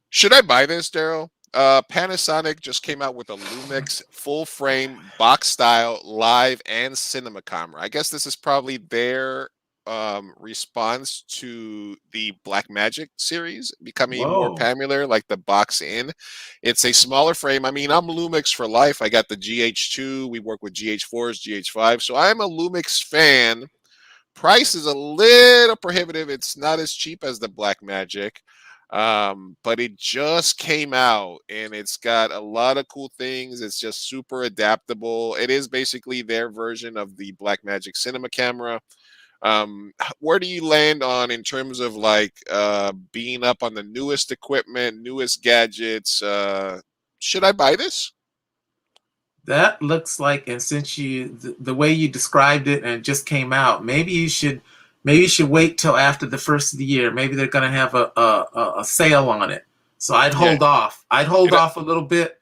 Should I buy this, Daryl? Panasonic just came out with a Lumix full frame box style live and cinema camera. I guess this is probably their response to the Blackmagic series becoming more popular, like the box in. It's a smaller frame. I mean, I'm Lumix for life. I got the GH2. We work with GH4s, GH5. So I'm a Lumix fan. Price is a little prohibitive. It's not as cheap as the Blackmagic. But it just came out and it's got a lot of cool things. It's just super adaptable. It is basically their version of the Blackmagic cinema camera. Where do you land on in terms of like being up on the newest equipment, newest gadgets? Should I buy this? That looks like, and since the way you described it and it just came out, maybe you should wait till after the first of the year. Maybe they're going to have a sale on it. So I'd Yeah, hold off. I'd hold it, off a little bit.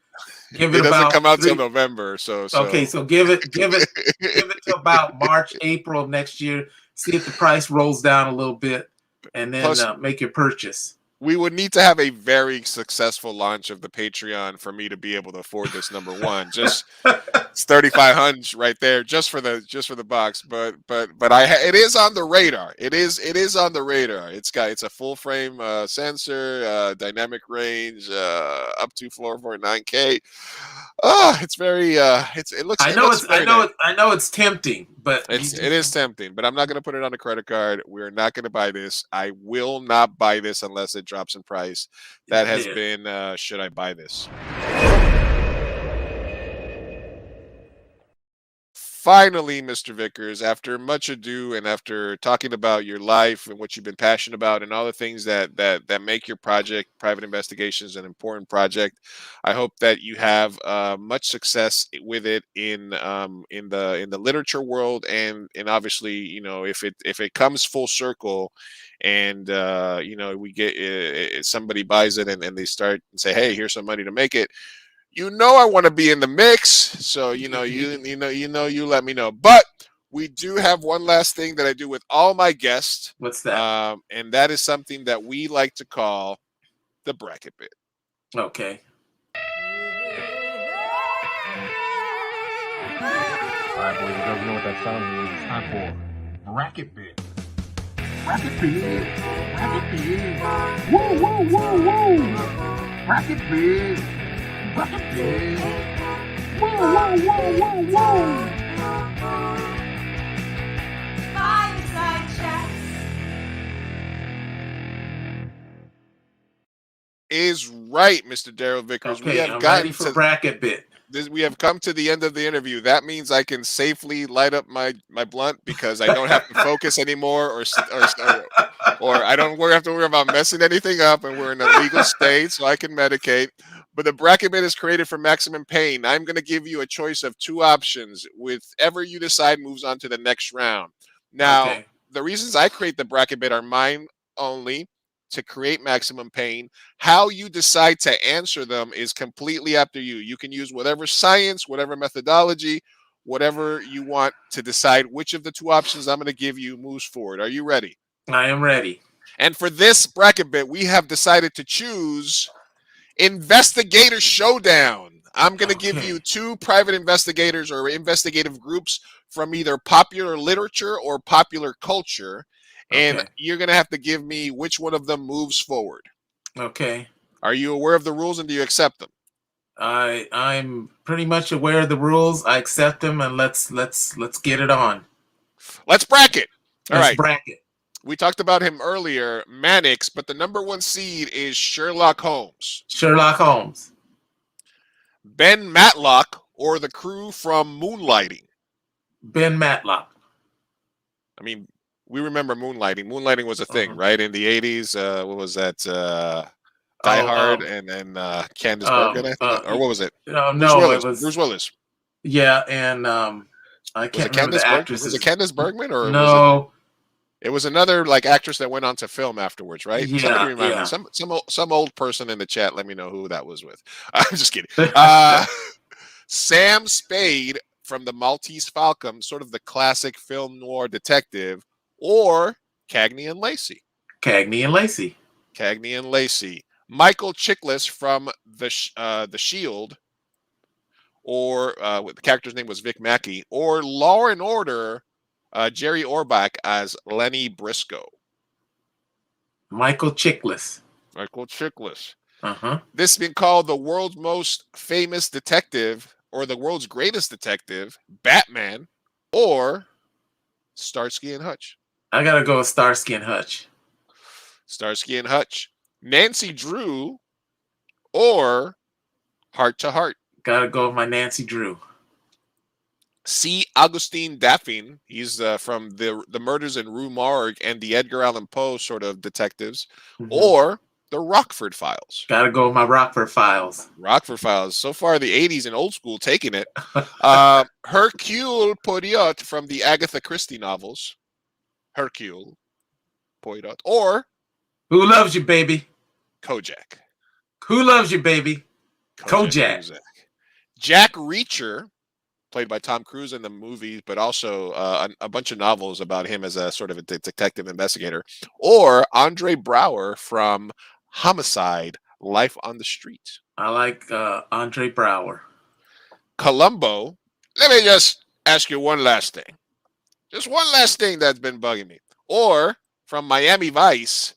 Give it it doesn't about come out till 3. November, so Okay, so give it to about March, April of next year. See if the price rolls down a little bit, and then plus make your purchase. we would need to have a very successful launch of the Patreon for me to be able to afford this. Number one, just it's 3,500 right there just for the box. But it is on the radar. It is on the radar. It's a full frame sensor, dynamic range, up to 4.9K. It's very it looks I it know looks it's I very know nice. it I know it's tempting, but It is tempting, but I'm not going to put it on a credit card. We're not going to buy this. I will not buy this unless it drops in price. That has yeah. been should I buy this? Finally, Mr. Vickers, after much ado and after talking about your life and what you've been passionate about and all the things that make your project, Private Investigations, an important project, I hope that you have much success with it in the literature world and obviously if it comes full circle and we get somebody buys it and they start and say, hey, here's some money to make it. I want to be in the mix, so you let me know. But we do have one last thing that I do with all my guests, What's that? and that is something that we like to call the bracket bit. Okay. All right, boys and girls, you know what that sound means. It's time for bracket bit. Bracket bit. Bracket bit. Woo, woo, woo, woo. Bracket bit. Bracket bit. Woo, woo, woo, woo, woo. Fireside Chat. Is right, Mr. Daryl Vickers. We Okay, have I'm gotten ready for to bracket bit. we have come to the end of the interview. That means I can safely light up my blunt because I don't have to focus anymore, or I don't have to worry about messing anything up, and we're in a legal state, so I can medicate. But the bracket bit is created for maximum pain. I'm going to give you a choice of 2 options. Whichever you decide moves on to the next round. Now, Okay. the reasons I create the bracket bit are mine only to create maximum pain. How you decide to answer them is completely up to you. You can use whatever science, whatever methodology, whatever you want to decide which of the 2 options I'm going to give you moves forward. Are you ready? I am ready. And for this bracket bit, we have decided to choose Investigator Showdown. I'm going to give you Okay. 2 private investigators or investigative groups from either popular literature or popular culture. And Okay. you're going to have to give me which one of them moves forward. Okay. Are you aware of the rules and do you accept them? I'm pretty much aware of the rules. I accept them, and let's get it on. Let's bracket. All Let's right. bracket. We talked about him earlier, Mannix, but the number 1 seed is Sherlock Holmes. Sherlock Holmes. Ben Matlock or the crew from Moonlighting. Ben Matlock. I mean, we remember Moonlighting. Moonlighting was a thing, Uh-huh. right? In the 80s. What was that? Die Hard and then Candace Bergen, I think. Or what was it? No, Bruce no, Willis. it was Bruce Willis. yeah, and I Was it can't remember Candace the Bergman? Was it actresses. Candace Bergman or was it? No, It was another like actress that went on to film afterwards, right? Somebody yeah, remind me. yeah. Some old person in the chat. Let me know who that was with. I'm just kidding. Sam Spade from the Maltese Falcon, sort of the classic film noir detective, or Cagney and Lacey. Cagney and Lacey. Cagney and Lacey. Michael Chiklis from the Shield, or the character's name was Vic Mackey, or Law and Order, Jerry Orbach as Lenny Briscoe. Michael Chiklis. Michael Chiklis. Uh-huh. This has been called the world's most famous detective, or the world's greatest detective, Batman, or Starsky and Hutch. I gotta go with Starsky and Hutch. Starsky and Hutch. Nancy Drew, or Heart to Heart? Gotta go with my Nancy Drew. C. Augustine Daffin. He's from the Murders in Rue Morgue and the Edgar Allan Poe sort of detectives, or the Rockford Files. Gotta go with my Rockford Files. Rockford Files. So far, the 80s and old school taking it. Hercule Poirot from the Agatha Christie novels. Hercule Poirot. Or Who Loves You, Baby? Kojak. Who Loves You, Baby? Kojak. Jack Reacher, played by Tom Cruise in the movie, but also a bunch of novels about him as a sort of a detective investigator. Or Andre Braugher from Homicide, Life on the Street. I like Andre Braugher. Columbo. Let me just ask you one last thing. Just one last thing that's been bugging me. Or from Miami Vice,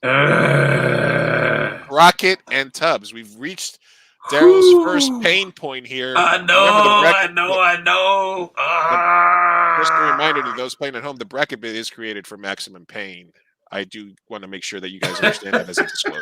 Crockett and Tubbs. We've reached Daryl's first pain point here. I know. Just a reminder to those playing at home, the bracket bit is created for maximum pain. I do want to make sure that you guys understand that as a disclosure.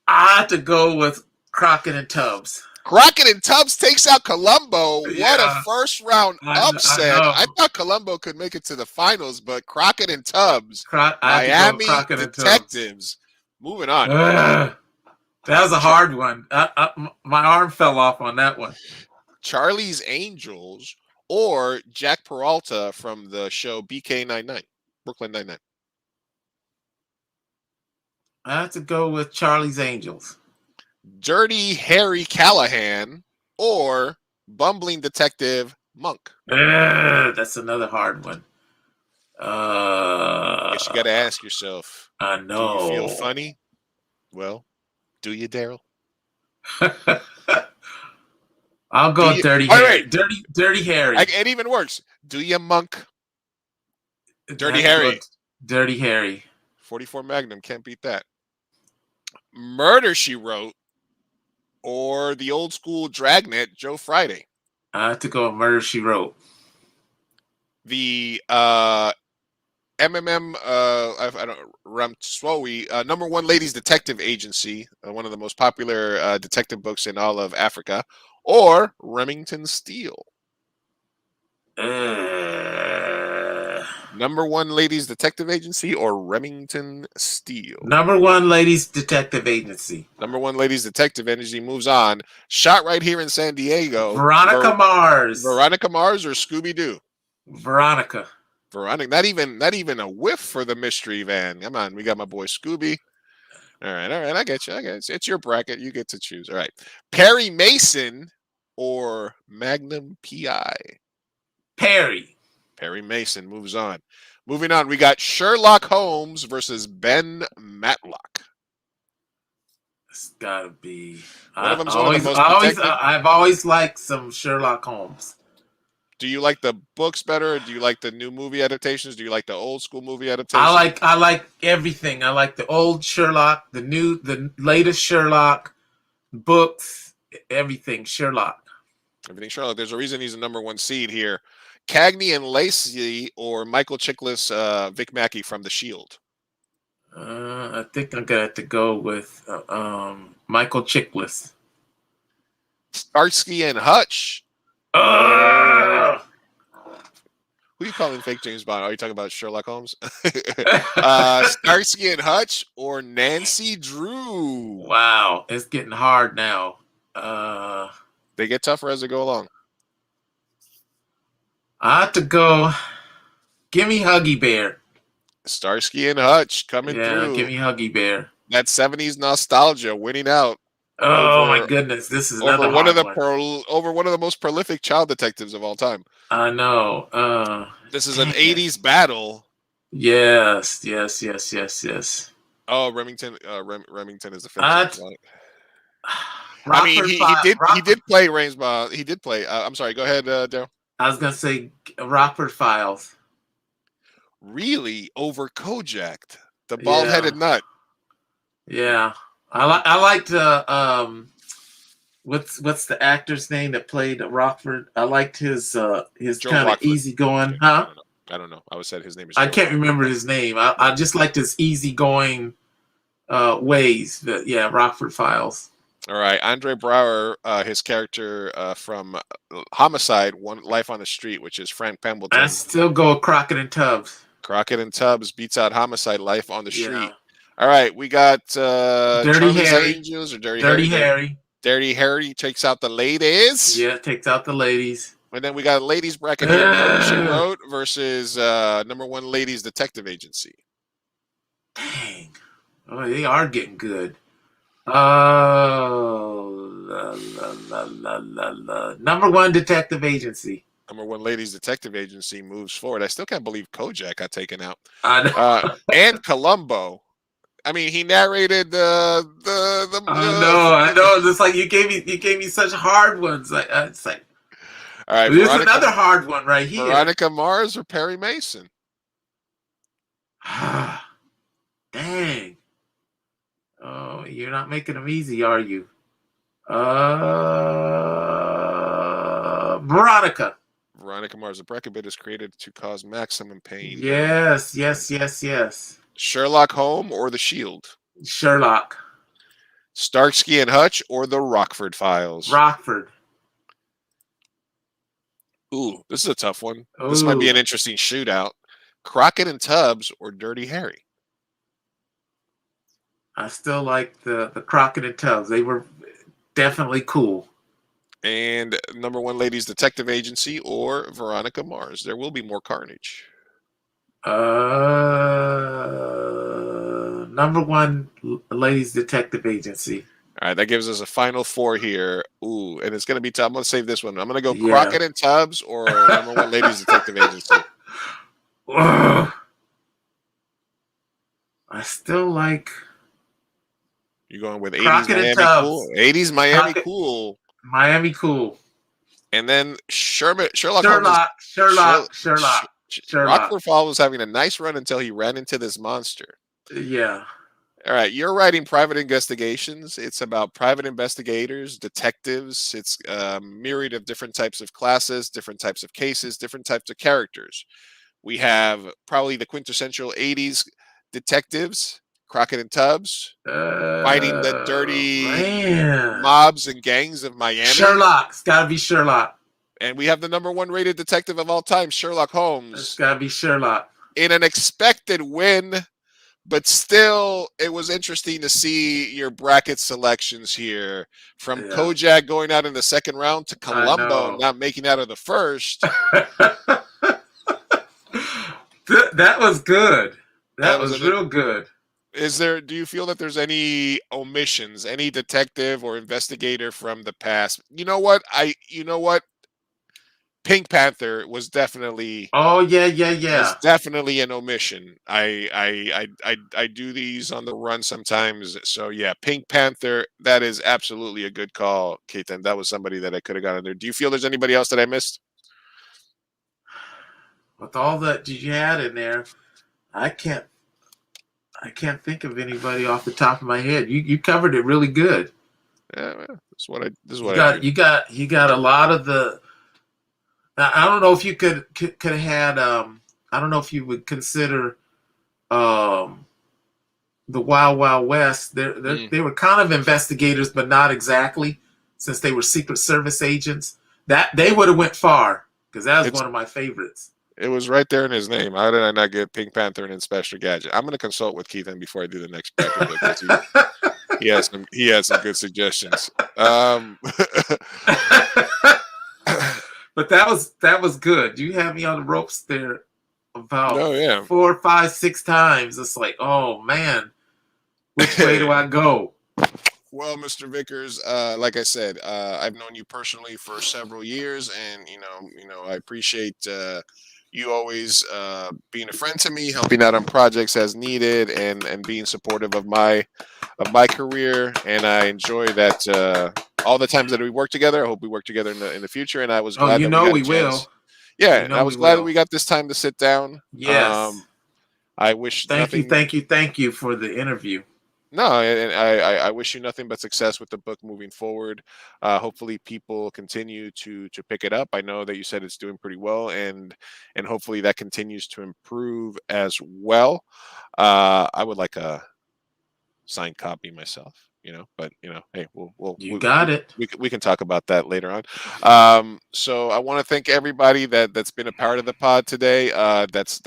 I have to go with Crockett and Tubbs. Crockett and Tubbs takes out Columbo. Yeah. What a first round upset. I thought Columbo could make it to the finals, but Crockett and Tubbs, Miami Detectives. Moving on. That was a hard one. My arm fell off on that one. Charlie's Angels or Jack Peralta from the show BK99, Brooklyn Nine-Nine. I have to go with Charlie's Angels. Dirty Harry Callahan or Bumbling Detective Monk. That's another hard one. Guess you got to ask yourself. I know. Do you feel funny? Well, do you, Daryl? I'll go with Dirty Harry. Dirty Harry. It even works. Do you, Monk? Dirty Harry. Dirty Harry. 44 Magnum. Can't beat that. Murder, She Wrote, or the old school Dragnet, Joe Friday. I have to go with Murder, She Wrote. The MMM, Ramswowi, number one ladies detective agency, one of the most popular detective books in all of Africa, or Remington Steele. Number one ladies detective agency or Remington Steele? Number one ladies detective agency. Number one ladies detective agency moves on. Shot right here in San Diego. Veronica Mars. Veronica Mars or Scooby-Doo? Veronica. Not even a whiff for the mystery van. Come on, we got my boy Scooby. All right, I get you. It's your bracket. You get to choose. All right. Perry Mason or Magnum PI? Perry Mason moves on. Moving on, we got Sherlock Holmes versus Ben Matlock. It's gotta be. One of them's I've always liked some Sherlock Holmes. Do you like the books better? Do you like the new movie adaptations? Do you like the old school movie adaptations? I like everything. I like the old Sherlock, the latest Sherlock books, everything Sherlock. Everything Sherlock. There's a reason he's the number one seed here. Cagney and Lacey or Michael Chiklis, Vic Mackey from The Shield? I think I'm gonna have to go with Michael Chiklis. Starsky and Hutch. Who are you calling fake James Bond? Are you talking about Sherlock Holmes? Starsky and Hutch or Nancy Drew? Wow, it's getting hard now. They get tougher as they go along. I have to go. Give me Huggy Bear. Starsky and Hutch coming through. Yeah, give me Huggy Bear. That 70s nostalgia winning out. Oh my goodness, this is another one of the one. Over one of the most prolific child detectives of all time. I know. This is an 80s battle. Yes. Oh, Remington. Remington is the fifth. He did play Rainsborough. He did play. I'm sorry. Go ahead, Daryl. I was gonna say Rockford Files. Really, over Kojak, the bald-headed nut. Yeah, I liked what's the actor's name that played Rockford? I liked his kind of easygoing, huh? I don't know. I would say his name is. I can't remember his name. I just liked his easygoing ways. But yeah, Rockford Files. All right, Andre Brower, his character from Homicide, One Life on the Street, which is Frank I Pembleton. still go with Crockett and Tubbs. Crockett and Tubbs beats out Homicide, Life on the Street. Yeah. All right, we got Dirty Charlie's Harry. Angels or Dirty Dirty Harry. Harry. Dirty Harry takes out the ladies. Yeah, takes out the ladies. And then we got a ladies bracket here. Murder, She Wrote versus number one ladies detective agency. Dang. Oh, they are getting good. Oh, number one detective agency. Number one ladies detective agency moves forward. I still can't believe Kojak got taken out. I know. And Columbo. I mean, he narrated the. I know. It's like you gave me such hard ones. It's like. All right, There's another hard one right here. Veronica Mars or Perry Mason? Dang. Oh, you're not making them easy, are you? Veronica. Veronica Mars. The bracket bid is created to cause maximum pain. Yes. Sherlock Holmes or The Shield? Sherlock. Starsky and Hutch or The Rockford Files? Rockford. Ooh, this is a tough one. This might be an interesting shootout. Crockett and Tubbs or Dirty Harry? I still like the Crockett and Tubbs. They were definitely cool. And number one ladies detective agency or Veronica Mars? There will be more carnage. Number one ladies detective agency. All right, that gives us a final four here. Ooh, and it's going to be tough. I'm going to save this one. I'm going to go Crockett and Tubbs or number one ladies detective agency. I still like. You're going with 80s Crockett Miami and Tubbs. Cool. 80s Miami Crockett. Cool. Miami Cool. And then Sherlock. Sherlock. Rockford Files was having a nice run until he ran into this monster. Yeah. All right, you're writing private investigations. It's about private investigators, detectives. It's a myriad of different types of classes, different types of cases, different types of characters. We have probably the quintessential 80s detectives, Crockett and Tubbs, fighting the dirty mobs and gangs of Miami. Sherlock. It's got to be Sherlock. And we have the number one rated detective of all time, Sherlock Holmes. It's got to be Sherlock. In an expected win. But still, it was interesting to see your bracket selections here. From Kojak going out in the second round to Columbo not making out of the first. That was good. That was real good. Do you feel that there's any omissions, any detective or investigator from the past? You know what? Pink Panther was definitely. Oh yeah. Was definitely an omission. I do these on the run sometimes. So yeah, Pink Panther. That is absolutely a good call, Keaton. That was somebody that I could have got in there. Do you feel there's anybody else that I missed? With all that you had in there, I can't think of anybody off the top of my head. You covered it really good. Yeah, this is what I you got a lot of the. I don't know if you could have had. I don't know if you would consider the Wild Wild West. They were kind of investigators, but not exactly, since they were Secret Service agents. That they would have went far, because that was one of my favorites. It was right there in his name. How did I not get Pink Panther and Inspector Gadget? I'm going to consult with Keith before I do the next bracket because he has some good suggestions. But that was good. You had me on the ropes there about 4, 5, 6 times. It's like, oh man, which way do I go? Well, Mr. Vickers, like I said, I've known you personally for several years, and I appreciate you always being a friend to me, helping out on projects as needed, and being supportive of my career. And I enjoy that all the times that we work together. I hope we work together in the future. And I was glad that we will. Yeah, and I was glad that we got this time to sit down. Yes. I wish. Thank you for the interview. No, and I wish you nothing but success with the book moving forward. Hopefully people continue to pick it up. I know that you said it's doing pretty well, and hopefully that continues to improve as well. I would like a signed copy myself. But hey, You got it. we can talk about that later on. So I want to thank everybody that's been a part of the pod today. That's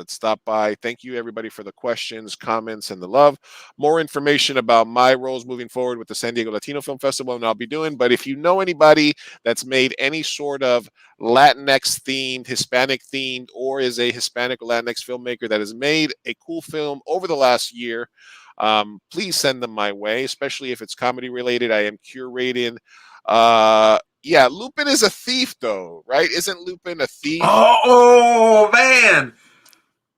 stopped by. Thank you everybody for the questions, comments, and the love. More information about my roles moving forward with the San Diego Latino Film Festival, and I'll be doing. But if you know anybody that's made any sort of Latinx themed, Hispanic themed, or is a Hispanic or Latinx filmmaker that has made a cool film over the last year, please send them my way, especially if it's comedy related. I am curating. Yeah, Lupin is a thief, though, right? Isn't Lupin a thief? Oh man.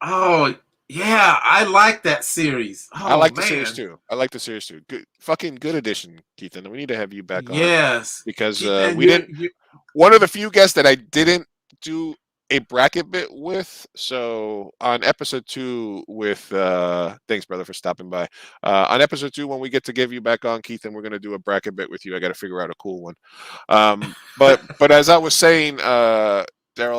Oh yeah, I like that series. Oh I like man. the series too. I like the series too. Good, fucking good addition, Keith. And we need to have you back on Yes. because And we didn't. One of the few guests that I didn't do a bracket bit with. So on episode 2 with thanks brother for stopping by. On episode 2, when we get to give you back on, Keith, and we're gonna do a bracket bit with you. I gotta figure out a cool one. But as I was saying, Daryl,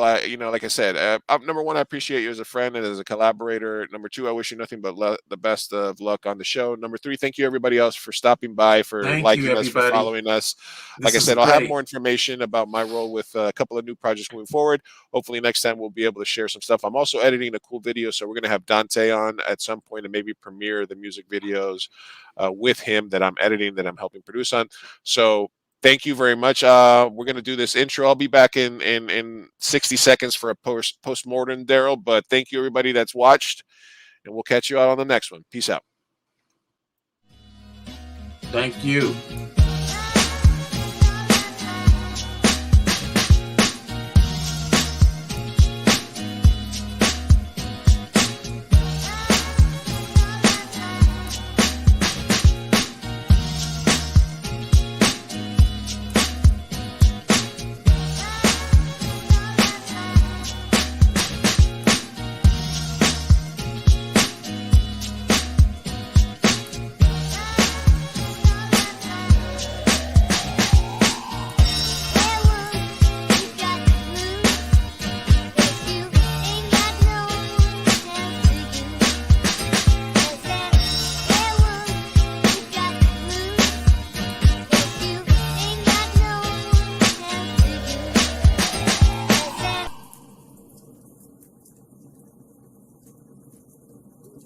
like I said, number one, I appreciate you as a friend and as a collaborator. Number 2, I wish you nothing but the best of luck on the show. Number 3, thank you everybody else for stopping by, for Thank liking you, us, for everybody. following us. This Like I is said, I'll have great. more information about my role with a couple of new projects moving forward. Hopefully next time we'll be able to share some stuff. I'm also editing a cool video, so we're going to have Dante on at some point and maybe premiere the music videos with him that I'm editing, that I'm helping produce on. So thank you very much. We're going to do this intro. I'll be back in 60 seconds for a post-mortem, Daryl. But thank you, everybody that's watched, and we'll catch you out on the next one. Peace out. Thank you.